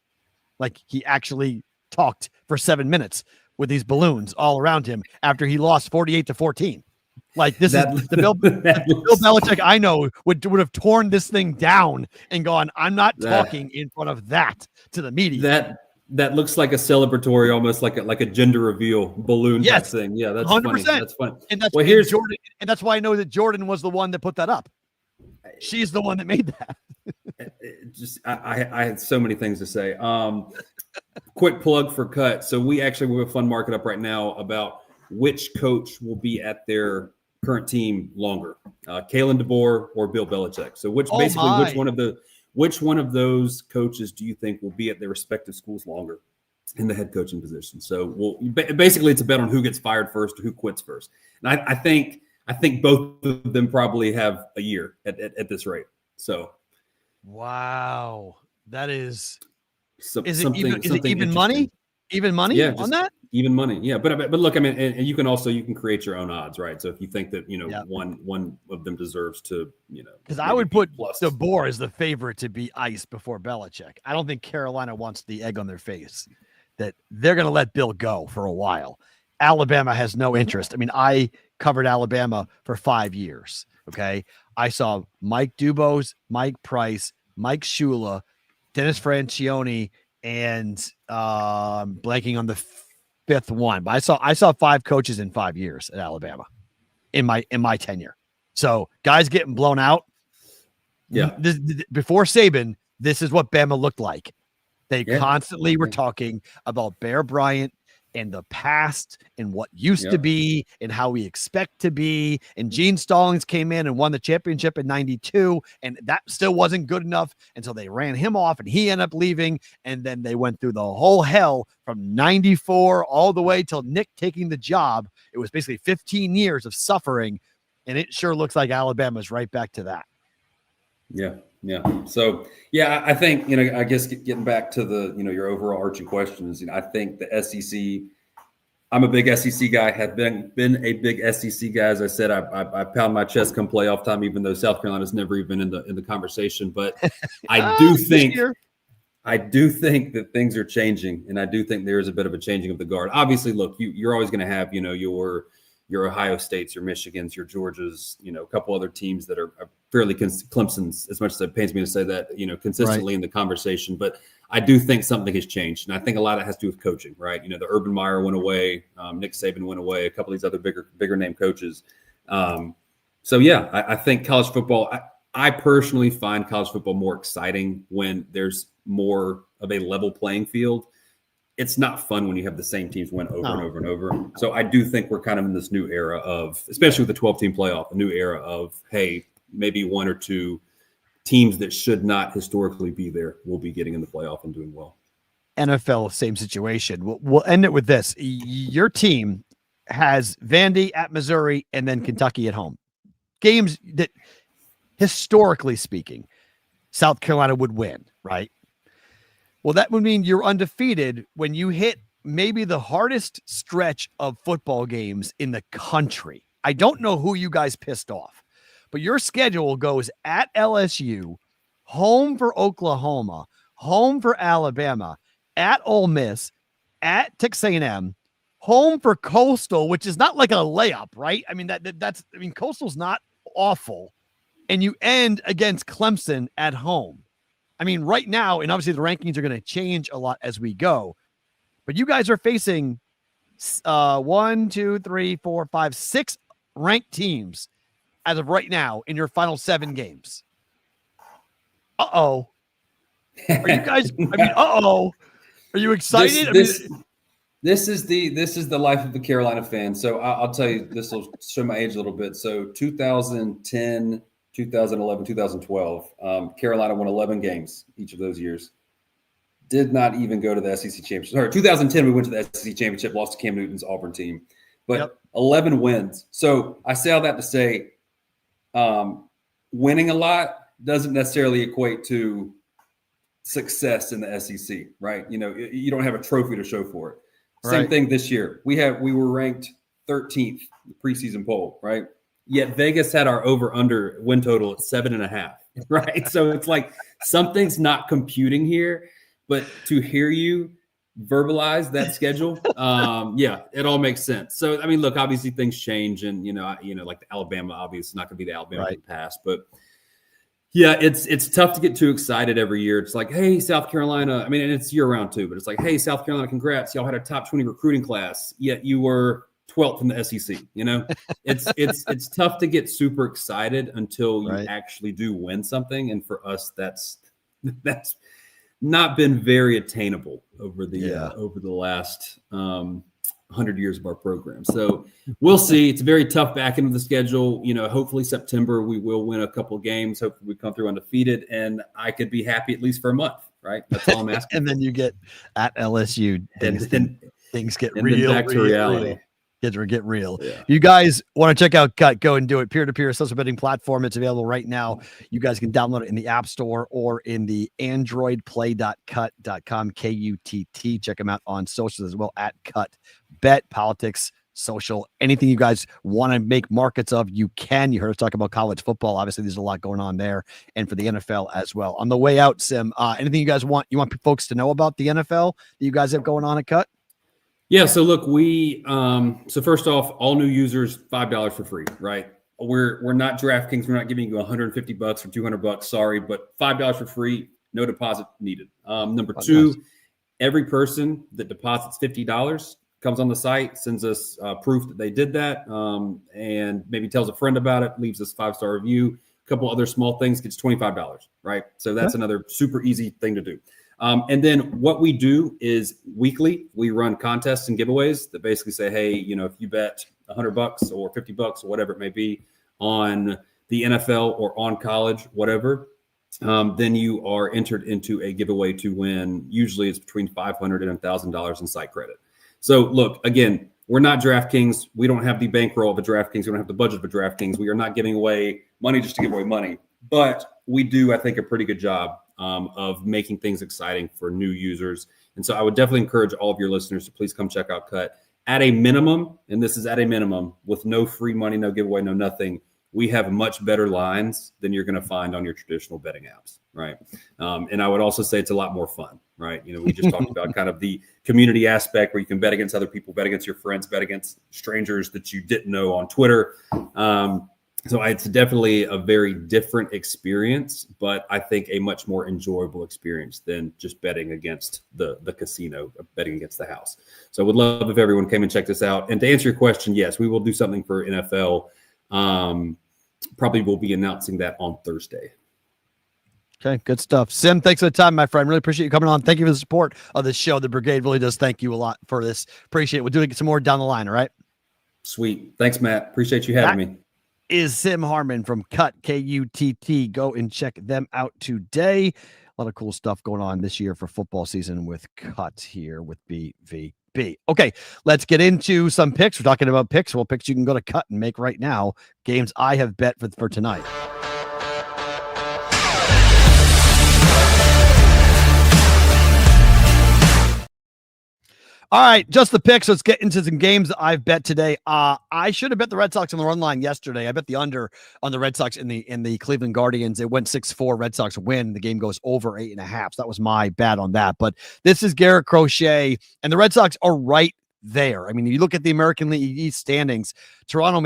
Like he actually talked for 7 minutes with these balloons all around him after he lost 48-14. Like this is the Bill Belichick I know would have torn this thing down and gone, I'm not talking in front of that to the media. That looks like a celebratory, almost like a gender reveal balloon type thing. Yeah, that's 100%. Funny. That's funny. And that's Jordan, and that's why I know that Jordan was the one that put that up. She's the one that made that. I had so many things to say. Quick plug for KUTT. So we have a fun market up right now about which coach will be at their current team longer, Kalen DeBoer or Bill Belichick. So which one of which one of those coaches do you think will be at their respective schools longer in the head coaching position? So basically it's a bet on who gets fired first or who quits first. And I think both of them probably have a year at this rate. So, wow, that is. Is it something even money? Even money on that? Even money, yeah. But look, I mean, and you can create your own odds, right? So if you think that one of them deserves to, because I would put DeBoer as the favorite to be iced before Belichick. I don't think Carolina wants the egg on their face that they're going to let Bill go for a while. Alabama has no interest. I mean, I covered Alabama for 5 years. Okay, I saw Mike Dubose, Mike Price, Mike Shula, Dennis Francione, and blanking on the fifth one. But I saw 5 coaches in 5 years at Alabama in my tenure. So guys getting blown out. Yeah. Before Saban, this is what Bama looked like. They constantly were talking about Bear Bryant and the past and what used to be and how we expect to be. And Gene Stallings came in and won the championship in 92, and that still wasn't good enough. And so they ran him off and he ended up leaving. And then they went through the whole hell from 94 all the way till Nick taking the job. It was basically 15 years of suffering. And it sure looks like Alabama's right back to that. Yeah. Yeah. So, I think, I guess getting back to the, your overall arching questions, I think the SEC, I'm a big SEC guy, have been a big SEC guy. As I said, I pound my chest come playoff time, even though South Carolina's never even in the conversation. But I do think that things are changing, and I do think there is a bit of a changing of the guard. Obviously, look, you're always going to have, your Ohio States, your Michigans, your Georgias, a couple other teams that are fairly Clemson's, as much as it pains me to say that, consistently in the conversation. But I do think something has changed. And I think a lot of it has to do with coaching, right? The Urban Meyer went away. Nick Saban went away. A couple of these other bigger name coaches. I think college football, I personally find college football more exciting when there's more of a level playing field. It's not fun when you have the same teams win over and over and over. So I do think we're kind of in this new era of, especially with the 12-team playoff, a new era of, hey, maybe one or two teams that should not historically be there will be getting in the playoff and doing well. NFL, same situation. We'll end it with this. Your team has Vandy at Missouri and then Kentucky at home. Games that, historically speaking, South Carolina would win, right? Well, that would mean you're undefeated when you hit maybe the hardest stretch of football games in the country. I don't know who you guys pissed off, but your schedule goes at LSU, home for Oklahoma, home for Alabama, at Ole Miss, at Texas A&M, home for Coastal, which is not like a layup, right? I mean, Coastal's not awful. And you end against Clemson at home. I mean, right now, and obviously the rankings are going to change a lot as we go, but you guys are facing 1, 2, 3, 4, 5, 6 ranked teams as of right now in your final 7 games. Are you guys? Are you excited? This is the life of the Carolina fan. So I'll tell you, this will show my age a little bit. So 2010. 2011, 2012, Carolina won 11 games each of those years. Did not even go to the SEC championship. Sorry, 2010, we went to the SEC championship, lost to Cam Newton's Auburn team. But 11 wins. So I say all that to say winning a lot doesn't necessarily equate to success in the SEC, right? You don't have a trophy to show for it. Right. Same thing this year. We were ranked 13th in the preseason poll, right? Yet Vegas had our over-under win total at 7.5, right? So it's like something's not computing here. But to hear you verbalize that schedule, it all makes sense. So I mean, look, obviously things change, and like the Alabama, obviously not going to be the Alabama of the past, but yeah, it's tough to get too excited every year. It's like, hey, South Carolina. I mean, and it's year round too, but it's like, hey, South Carolina, congrats, y'all had a top 20 recruiting class, yet you were 12th in the SEC. It's tough to get super excited until you actually do win something. And for us, that's not been very attainable over the last 100 years of our program. So we'll see. It's a very tough back end of the schedule. Hopefully September we will win a couple of games. Hopefully we come through undefeated, and I could be happy at least for a month, right? That's all I'm asking. And then you get at LSU. Things get and real. Then back to reality. Real. Get real. Yeah. You guys want to check out KUTT, go and do it. Peer-to-peer social betting platform. It's available right now. You guys can download it in the App Store or in the Android play.kutt.com, KUTT. Check them out on socials as well at KUTT. Bet, politics, social, anything you guys want to make markets of, you can. You heard us talk about college football. Obviously, there's a lot going on there, and for the NFL as well. On the way out, Sim, anything you want folks to know about the NFL that you guys have going on at KUTT? Yeah, so look, so first off, all new users, $5 for free, right? We're not DraftKings. We're not giving you $150 or $200. Sorry, but $5 for free, no deposit needed. Number two, nice. Every person that deposits $50 comes on the site, sends us proof that they did that, and maybe tells a friend about it, leaves us 5-star review, a couple other small things, gets $25, right? So that's another super easy thing to do. And then what we do is weekly, we run contests and giveaways that basically say, hey, if you bet $100 or $50 or whatever it may be on the NFL or on college, whatever, then you are entered into a giveaway to win. Usually it's between $500 and $1,000 in site credit. So look, again, we're not DraftKings. We don't have the bankroll of a DraftKings. We don't have the budget of a DraftKings. We are not giving away money just to give away money. But we do, I think, a pretty good job of making things exciting for new users. And so I would definitely encourage all of your listeners to please come check out KUTT. At a minimum, and this is at a minimum, with no free money, no giveaway, no nothing, we have much better lines than you're going to find on your traditional betting apps, right? And I would also say it's a lot more fun, right? We just talked about kind of the community aspect where you can bet against other people, bet against your friends, bet against strangers that you didn't know on Twitter. So it's definitely a very different experience, but I think a much more enjoyable experience than just betting against the casino, betting against the house. So I would love if everyone came and checked this out. And to answer your question, yes, we will do something for NFL. Probably we'll be announcing that on Thursday. Okay, good stuff. Sim, thanks for the time, my friend. Really appreciate you coming on. Thank you for the support of this show. The Brigade really does thank you a lot for this. Appreciate it. We'll do it some more down the line, all right? Sweet. Thanks, Matt. Appreciate you having me. Is Sim Harmon from KUTT, KUTT. Go and check them out today. A lot of cool stuff going on this year for football season with KUTT here with BVB. Okay, let's get into some picks. We're talking about picks. Well, picks you can go to KUTT and make right now. Games I have bet for tonight. All right, just the picks. Let's get into some games that I've bet today. I should have bet the Red Sox on the run line yesterday. I bet the under on the Red Sox in the Cleveland Guardians. It went 6-4. Red Sox win. The game goes over 8.5. So that was my bet on that. But this is Garrett Crochet, and the Red Sox are right there. I mean, you look at the American League East standings, Toronto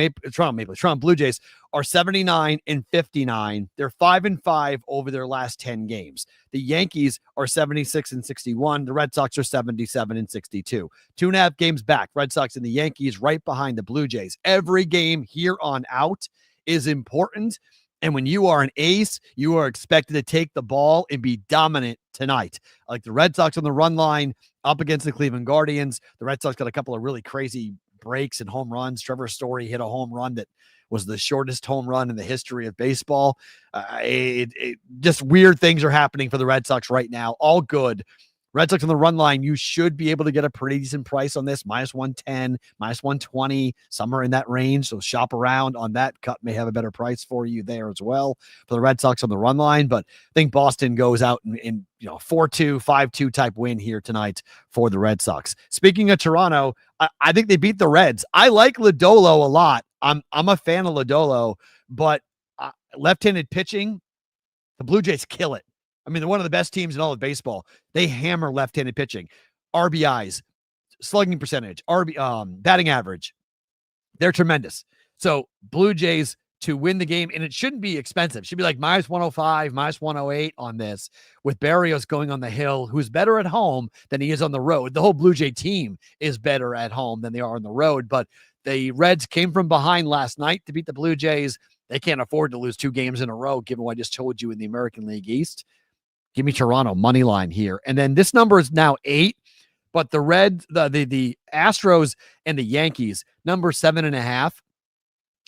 Blue Jays are 79-59. They're 5-5 over their last 10 games. The Yankees are 76-61. The Red Sox are 77-62. 2.5 games back. Red Sox and the Yankees right behind the Blue Jays. Every game here on out is important. And when you are an ace, you are expected to take the ball and be dominant tonight. Like the Red Sox on the run line up against the Cleveland Guardians. The Red Sox got a couple of really crazy breaks and home runs. Trevor Story hit a home run that was the shortest home run in the history of baseball. Just weird things are happening for the Red Sox right now. All good. Red Sox on the run line, you should be able to get a pretty decent price on this, -110, -120, somewhere in that range. So shop around on that. KUTT may have a better price for you there as well for the Red Sox on the run line. But I think Boston goes out in 4-2, 5-2 type win here tonight for the Red Sox. Speaking of Toronto, I think they beat the Reds. I like Lodolo a lot. I'm a fan of Lodolo, but left-handed pitching, the Blue Jays kill it. I mean, they're one of the best teams in all of baseball. They hammer left-handed pitching. RBIs, slugging percentage, batting average. They're tremendous. So Blue Jays to win the game, and it shouldn't be expensive. It should be like -105, -108 on this, with Barrios going on the hill, who's better at home than he is on the road. The whole Blue Jay team is better at home than they are on the road, but the Reds came from behind last night to beat the Blue Jays. They can't afford to lose 2 games in a row, given what I just told you in the American League East. Give me Toronto money line here. And then this number is now 8, But the Astros and the Yankees, number 7.5.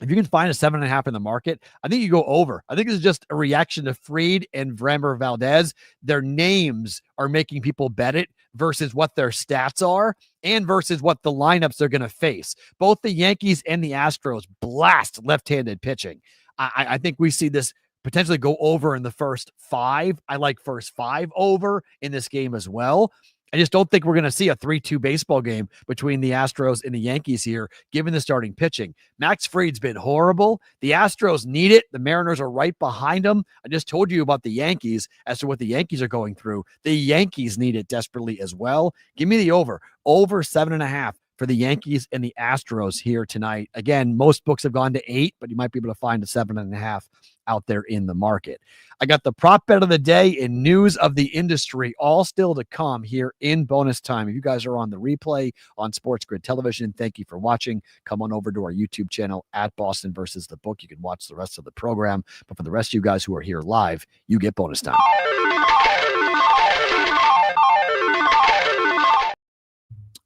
If you can find a 7.5 in the market, I think you go over. I think this is just a reaction to Fried and Framber Valdez. Their names are making people bet it versus what their stats are and versus what the lineups they're going to face. Both the Yankees and the Astros blast left-handed pitching. I think we see this potentially go over in the first 5. I like first 5 over in this game as well. I just don't think we're going to see a 3-2 baseball game between the Astros and the Yankees here, given the starting pitching. Max Fried's been horrible. The Astros need it. The Mariners are right behind them. I just told you about the Yankees as to what the Yankees are going through. The Yankees need it desperately as well. Give me the over 7.5 for the Yankees and the Astros here tonight. Again, most books have gone to 8, but you might be able to find a 7.5 out there in the market. I got the prop bet of the day and news of the industry all still to come here in bonus time. If you guys are on the replay on Sports Grid Television, thank you for watching. Come on over to our YouTube channel at Boston versus the Book. You can watch the rest of the program. But for the rest of you guys who are here live, you get bonus time.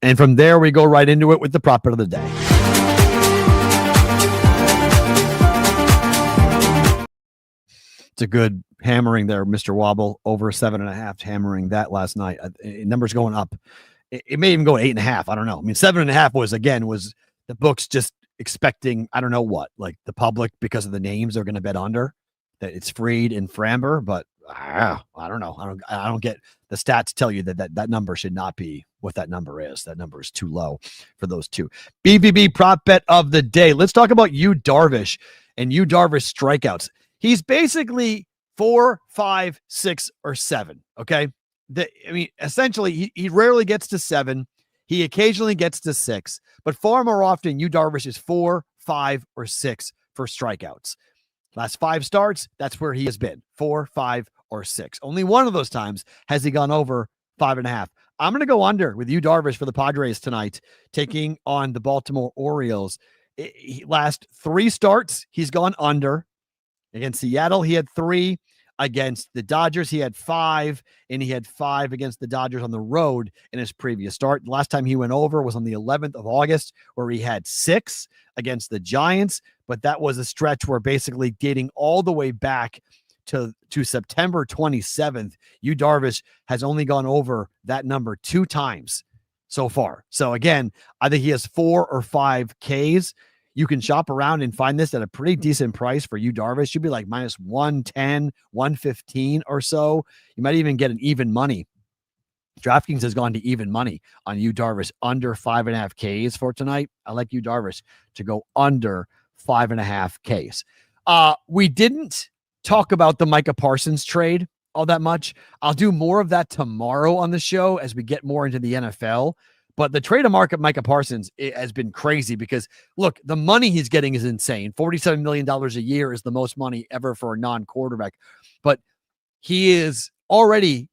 And from there, we go right into it with the prop bet of the day. It's a good hammering there, Mr. Wobble, over 7.5, hammering that last night. Numbers going up. It may even go to 8.5. I don't know. I mean, 7.5 was the books just expecting, I don't know what, like the public, because of the names, they're going to bet under, that it's Fried and Framber, but I don't know. I don't get the stats tell you that number should not be what that number is. That number is too low for those two. BBB prop bet of the day. Let's talk about Yu Darvish and Yu Darvish strikeouts. He's basically 4, 5, 6, or 7. Okay. Essentially, he rarely gets to 7. He occasionally gets to 6, but far more often, Yu Darvish is 4, 5, or 6 for strikeouts. Last 5 starts, that's where he has been, 4, 5, or 6. Only one of those times has he gone over 5.5. I'm going to go under with Yu Darvish for the Padres tonight, taking on the Baltimore Orioles. Last 3 starts, he's gone under. Against Seattle, he had 3. Against the Dodgers, he had 5. And he had 5 against the Dodgers on the road in his previous start. The last time he went over was on the 11th of August, where he had 6 against the Giants. But that was a stretch where basically dating all the way back to September 27th, Yu Darvish has only gone over that number 2 times so far. So again, I think he has 4 or 5 Ks. You can shop around and find this at a pretty decent price for Yu Darvish. Should be like minus 110, 115 or so. You might even get an even money. DraftKings has gone to even money on Yu Darvish under 5.5 Ks for tonight. I like Yu Darvish to go under 5.5 Ks. We didn't talk about the Micah Parsons trade all that much. I'll do more of that tomorrow on the show as we get more into the NFL. But the trade of market Micah Parsons, it has been crazy because, look, the money he's getting is insane. $47 million a year is the most money ever for a non-quarterback. But he is already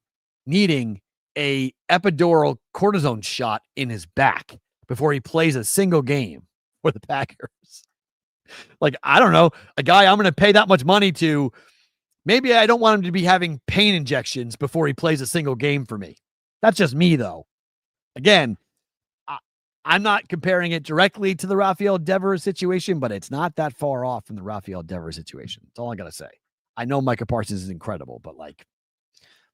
needing a epidural cortisone shot in his back before he plays a single game for the Packers. Like, I don't know, a guy I'm going to pay that much money to, maybe I don't want him to be having pain injections before he plays a single game for me. That's just me, though. Again, I'm not comparing it directly to the Rafael Devers situation, but it's not that far off from the Rafael Devers situation. That's all I got to say. I know Micah Parsons is incredible, but like,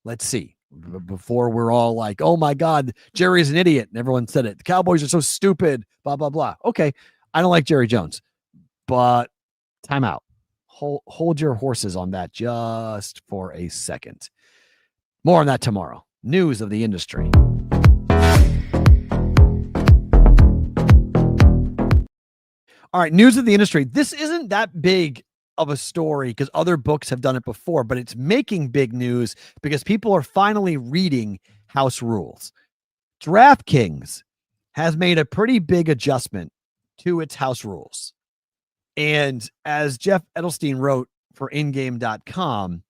let's see. Before we're all like, oh my God, Jerry's an idiot. And everyone said it. The Cowboys are so stupid, blah, blah, blah. Okay. I don't like Jerry Jones, but time out. Hold your horses on that just for a second. More on that tomorrow. News of the industry. All right, news of the industry. This isn't that big of a story because other books have done it before, but it's making big news because people are finally reading house rules. DraftKings has made a pretty big adjustment to its house rules. And as Jeff Edelstein wrote for ingame.com,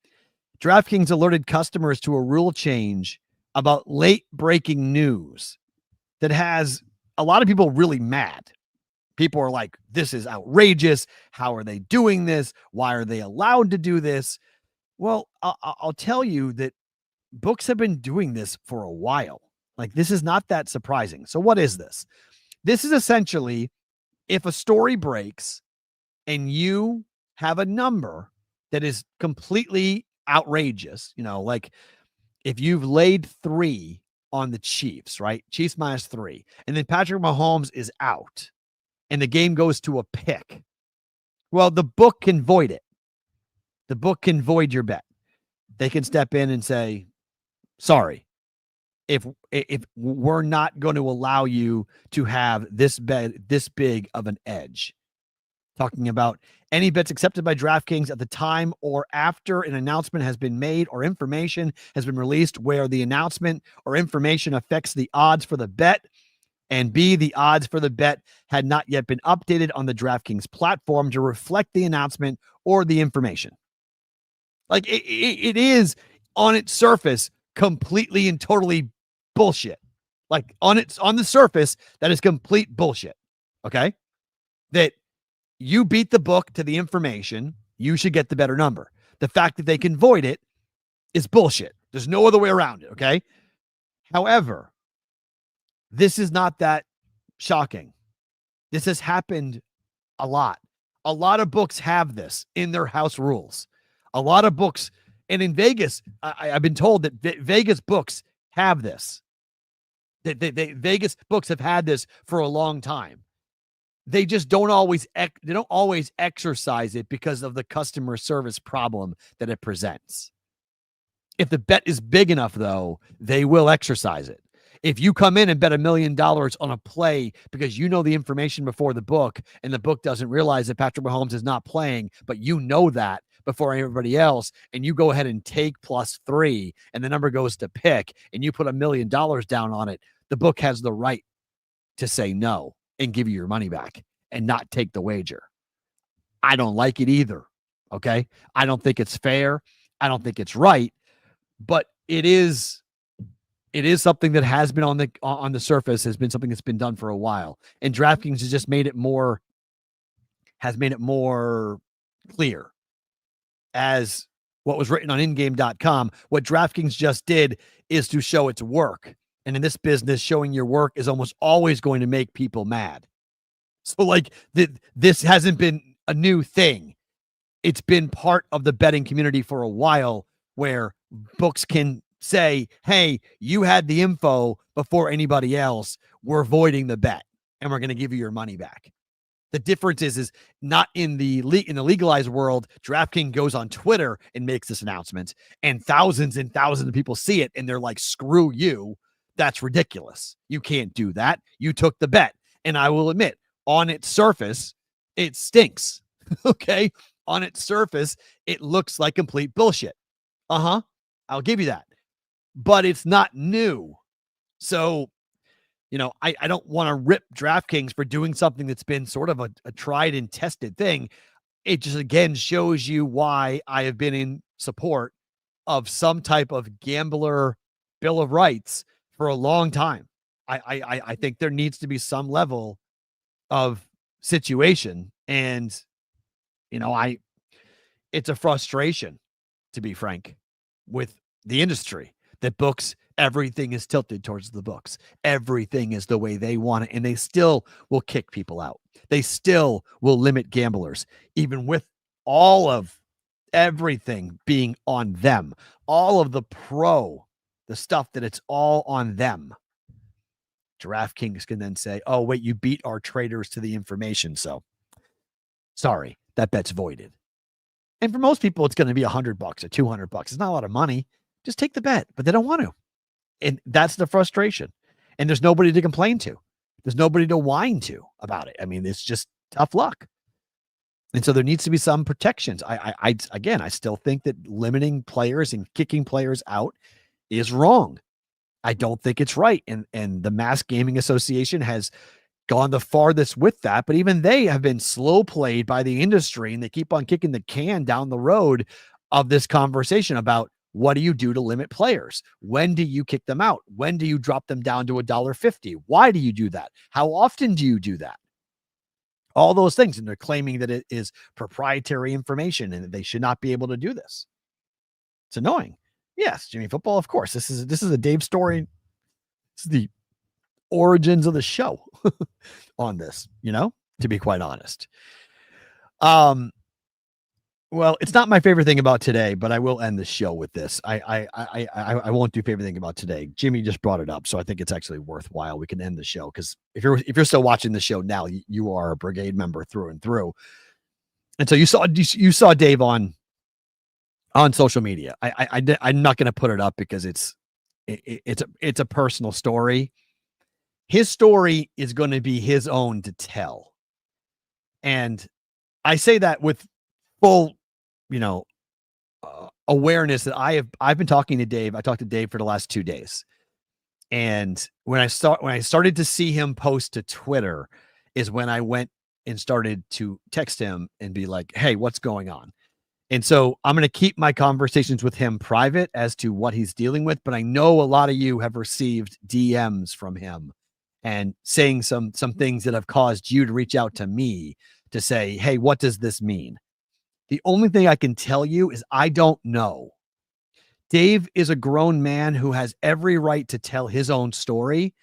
DraftKings alerted customers to a rule change about late breaking news that has a lot of people really mad. People are like, this is outrageous. How are they doing this? Why are they allowed to do this? Well, I'll tell you that books have been doing this for a while. Like, this is not that surprising. So what is this? This is essentially if a story breaks and you have a number that is completely outrageous, like if you've laid 3 on the Chiefs, right? Chiefs -3, and then Patrick Mahomes is out and the game goes to a pick. Well, the book can void it. The book can void your bet. They can step in and say, sorry, if we're not going to allow you to have this bet this big of an edge. Talking about any bets accepted by DraftKings at the time or after an announcement has been made or information has been released where the announcement or information affects the odds for the bet, and B, the odds for the bet had not yet been updated on the DraftKings platform to reflect the announcement or the information. Like, it is on its surface completely and totally bullshit. Like, on the surface, that is complete bullshit. Okay? That you beat the book to the information, you should get the better number. The fact that they can void it is bullshit. There's no other way around it. Okay? However, this is not that shocking. This has happened a lot. A lot of books have this in their house rules. A lot of books, and in Vegas, I've been told that Vegas books have this. Vegas books have had this for a long time. They just don't always exercise it because of the customer service problem that it presents. If the bet is big enough, though, they will exercise it. If you come in and bet $1 million on a play because you know the information before the book and the book doesn't realize that Patrick Mahomes is not playing, but you know that before everybody else, and you go ahead and take +3 and the number goes to pick and you put $1 million down on it, the book has the right to say no and give you your money back and not take the wager. I don't like it either. Okay. I don't think it's fair. I don't think it's right, but it is something that has been on the surface, has been something that's been done for a while. And DraftKings has just made it more clear as what was written on ingame.com. What DraftKings just did is to show its work. And in this business, showing your work is almost always going to make people mad. So like this hasn't been a new thing. It's been part of the betting community for a while where books can say, hey, you had the info before anybody else. We're voiding the bet and we're going to give you your money back. The difference is not in the legalized world. DraftKings goes on Twitter and makes this announcement and thousands of people see it and they're like, screw you. That's ridiculous. You can't do that. You took the bet. And I will admit, on its surface, it stinks. Okay. On its surface, it looks like complete bullshit. I'll give you that. But it's not new. So, I don't want to rip DraftKings for doing something that's been sort of a tried and tested thing. It just, again, shows you why I have been in support of some type of gambler Bill of Rights for a long time. I think there needs to be some level of situation. And, it's a frustration, to be frank, with the industry. That books, everything is tilted towards the books. Everything is the way they want it. And they still will kick people out. They still will limit gamblers, even with all of everything being on them. All of the stuff that it's all on them. DraftKings can then say, oh, wait, you beat our traders to the information. So sorry, that bet's voided. And for most people, it's going to be $100 or $200. It's not a lot of money. Just take the bet, but they don't want to. And that's the frustration. And there's nobody to complain to. There's nobody to whine to about it. I mean, it's just tough luck. And so there needs to be some protections. I still think that limiting players and kicking players out is wrong. I don't think it's right. And the Mass Gaming Association has gone the farthest with that, but even they have been slow played by the industry, and they keep on kicking the can down the road of this conversation about what do you do to limit players? When do you kick them out? When do you drop them down to $1.50? Why do you do that? How often do you do that? All those things. And they're claiming that it is proprietary information and that they should not be able to do this. It's annoying. Yes, Jimmy Football, of course. This is a Dave story. It's the origins of the show on this, to be quite honest. Well, it's not my favorite thing about today, but I will end the show with this. I won't do favorite thing about today. Jimmy just brought it up, so I think it's actually worthwhile. We can end the show because if you're still watching the show now, you are a brigade member through and through. And so you saw Dave on social media. I'm not going to put it up because it's a personal story. His story is going to be his own to tell, and I say that with full, awareness that I've been talking to Dave. I talked to Dave for the last 2 days. And when I started to see him post to Twitter is when I went and started to text him and be like, hey, what's going on? And so I'm going to keep my conversations with him private as to what he's dealing with. But I know a lot of you have received DMs from him and saying some things that have caused you to reach out to me to say, hey, what does this mean? The only thing I can tell you is I don't know. Dave is a grown man who has every right to tell his own story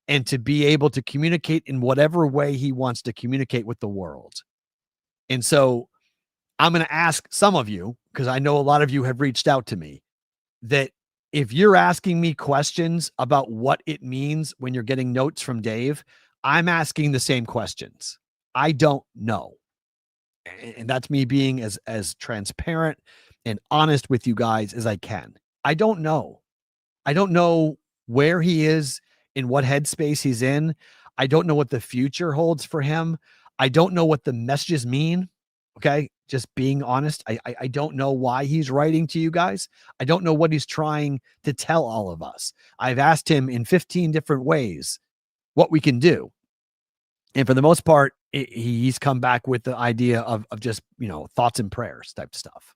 and to be able to communicate in whatever way he wants to communicate with the world. And so I'm going to ask some of you, because I know a lot of you have reached out to me, that if you're asking me questions about what it means when you're getting notes from Dave, I'm asking the same questions. I don't know. And that's me being as transparent and honest with you guys as I can. I don't know. I don't know where he is, in what headspace he's in. I don't know what the future holds for him. I don't know what the messages mean. Okay. Just being honest. I don't know why he's writing to you guys. I don't know what he's trying to tell all of us. I've asked him in 15 different ways what we can do. And for the most part, he's come back with the idea of just, thoughts and prayers type stuff.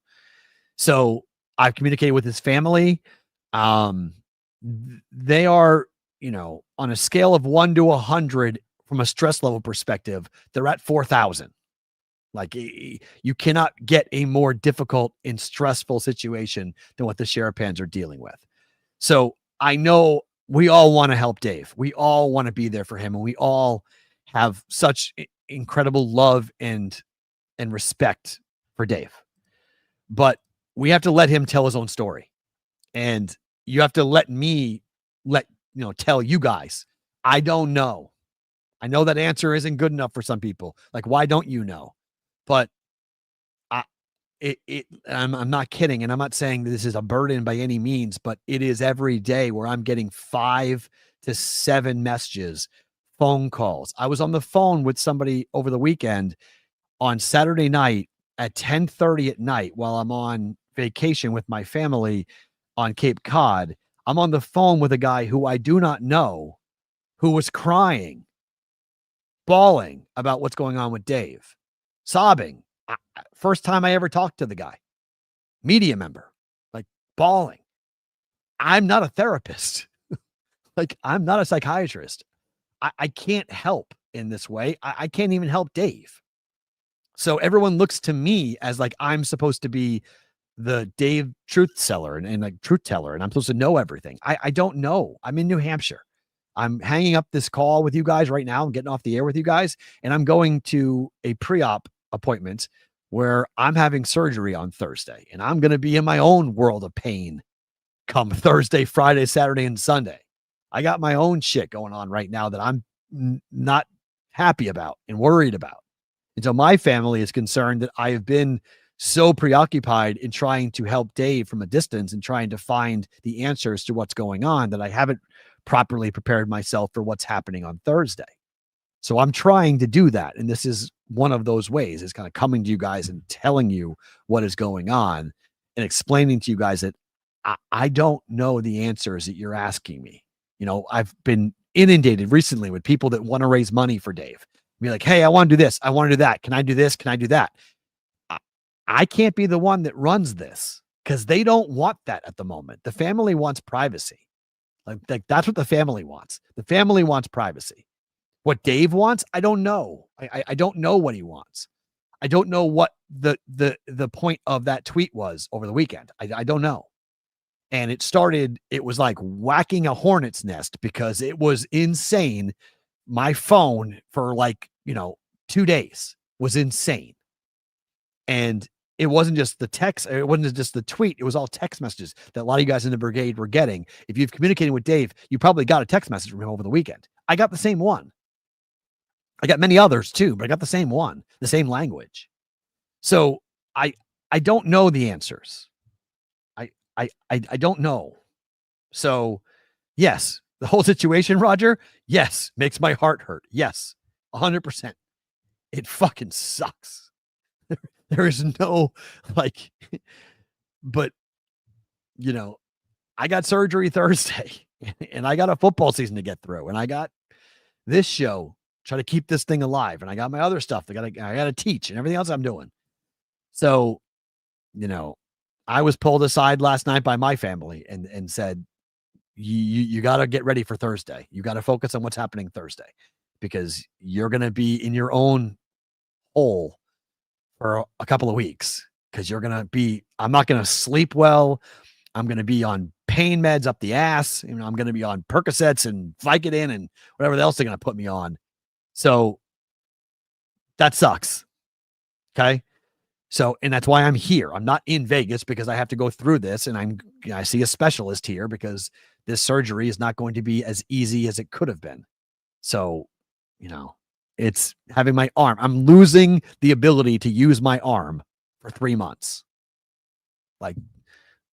So I've communicated with his family. They are, on a scale of 1 to 100 from a stress level perspective, they're at 4,000. Like, you cannot get a more difficult and stressful situation than what the Sherapans are dealing with. So I know we all want to help Dave. We all want to be there for him. And we all have such incredible love and respect for Dave. But we have to let him tell his own story. And you have to let me tell you guys. I don't know. I know that answer isn't good enough for some people. Like, why don't you know? But I'm not kidding. And I'm not saying this is a burden by any means, but it is every day where I'm getting 5 to 7 messages, phone calls. I was on the phone with somebody over the weekend on Saturday night at 10:30 at night while I'm on vacation with my family on Cape Cod. I'm on the phone with a guy who I do not know, who was crying, bawling about what's going on with Dave, sobbing. First time I ever talked to the guy, media member, like bawling. I'm not a therapist. Like, I'm not a psychiatrist. I can't help in this way. I can't even help Dave. So everyone looks to me as like I'm supposed to be the Dave truth seller and like truth teller, and I'm supposed to know everything. I don't know. I'm in New Hampshire. I'm hanging up this call with you guys right now. I'm getting off the air with you guys, and I'm going to a pre-op appointment where I'm having surgery on Thursday, and I'm going to be in my own world of pain come Thursday, Friday, Saturday, and Sunday. I got my own shit going on right now that I'm not happy about and worried about. And so my family is concerned that I have been so preoccupied in trying to help Dave from a distance and trying to find the answers to what's going on that I haven't properly prepared myself for what's happening on Thursday. So I'm trying to do that. And this is one of those ways, is kind of coming to you guys and telling you what is going on and explaining to you guys that I don't know the answers that you're asking me. I've been inundated recently with people that want to raise money for Dave. Be like, hey, I want to do this. I want to do that. Can I do this? Can I do that? I can't be the one that runs this because they don't want that at the moment. The family wants privacy. Like that's what the family wants. The family wants privacy. What Dave wants, I don't know. I don't know what he wants. I don't know what the point of that tweet was over the weekend. I don't know. And it was like whacking a hornet's nest because it was insane. My phone for 2 days was insane. And it wasn't just the text. It wasn't just the tweet. It was all text messages that a lot of you guys in the brigade were getting. If you've communicated with Dave, you probably got a text message from him over the weekend. I got the same one. I got many others too, but I got the same one, the same language. So I don't know the answers. I don't know. So yes, the whole situation, Roger, yes, makes my heart hurt. Yes, 100%. It fucking sucks. There is no but I got surgery Thursday and I got a football season to get through and I got this show, try to keep this thing alive. And I got my other stuff I gotta teach and everything else I'm doing. So, I was pulled aside last night by my family and said, you got to get ready for Thursday. You got to focus on what's happening Thursday because you're going to be in your own hole for a couple of weeks because I'm not going to sleep well. I'm going to be on pain meds up the ass. I'm going to be on Percocets and Vicodin and whatever else they're going to put me on. So that sucks. Okay. So, and that's why I'm here. I'm not in Vegas because I have to go through this and I see a specialist here because this surgery is not going to be as easy as it could have been. So, it's having my arm. I'm losing the ability to use my arm for 3 months. Like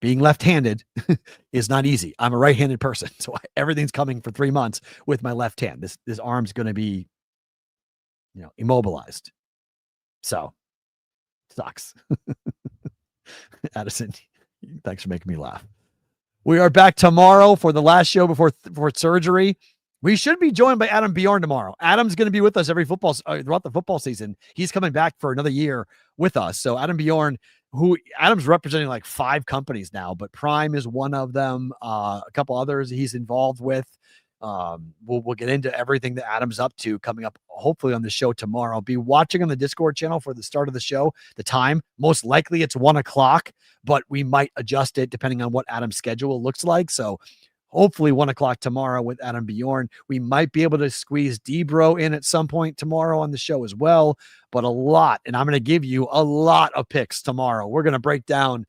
being left-handed is not easy. I'm a right-handed person. So everything's coming for 3 months with my left hand. This arm's going to be, immobilized. So sucks. Addison, thanks for making me laugh. We are back tomorrow for the last show before surgery. We should be joined by Adam Bjorn tomorrow. Adam's going to be with us throughout the football season. He's coming back for another year with us. So Adam Bjorn, Adam's representing like 5 companies now, but Prime is one of them. A couple others he's involved with. We'll get into everything that Adam's up to coming up, hopefully on the show tomorrow. Be watching on the Discord channel for the start of the show. The time, most likely it's 1:00, but we might adjust it depending on what Adam's schedule looks like. So hopefully 1:00 tomorrow with Adam Bjorn. We might be able to squeeze Debro in at some point tomorrow on the show as well, but a lot. And I'm going to give you a lot of picks tomorrow. We're going to break down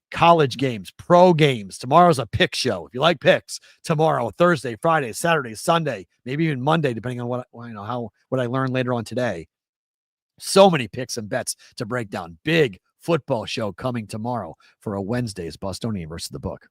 college games, pro games. Tomorrow's a pick show. If you like picks, tomorrow, Thursday, Friday, Saturday, Sunday, maybe even Monday, depending on what I learn later on today. So many picks and bets to break down. Big football show coming tomorrow for a Wednesday's Bostonian versus the Book.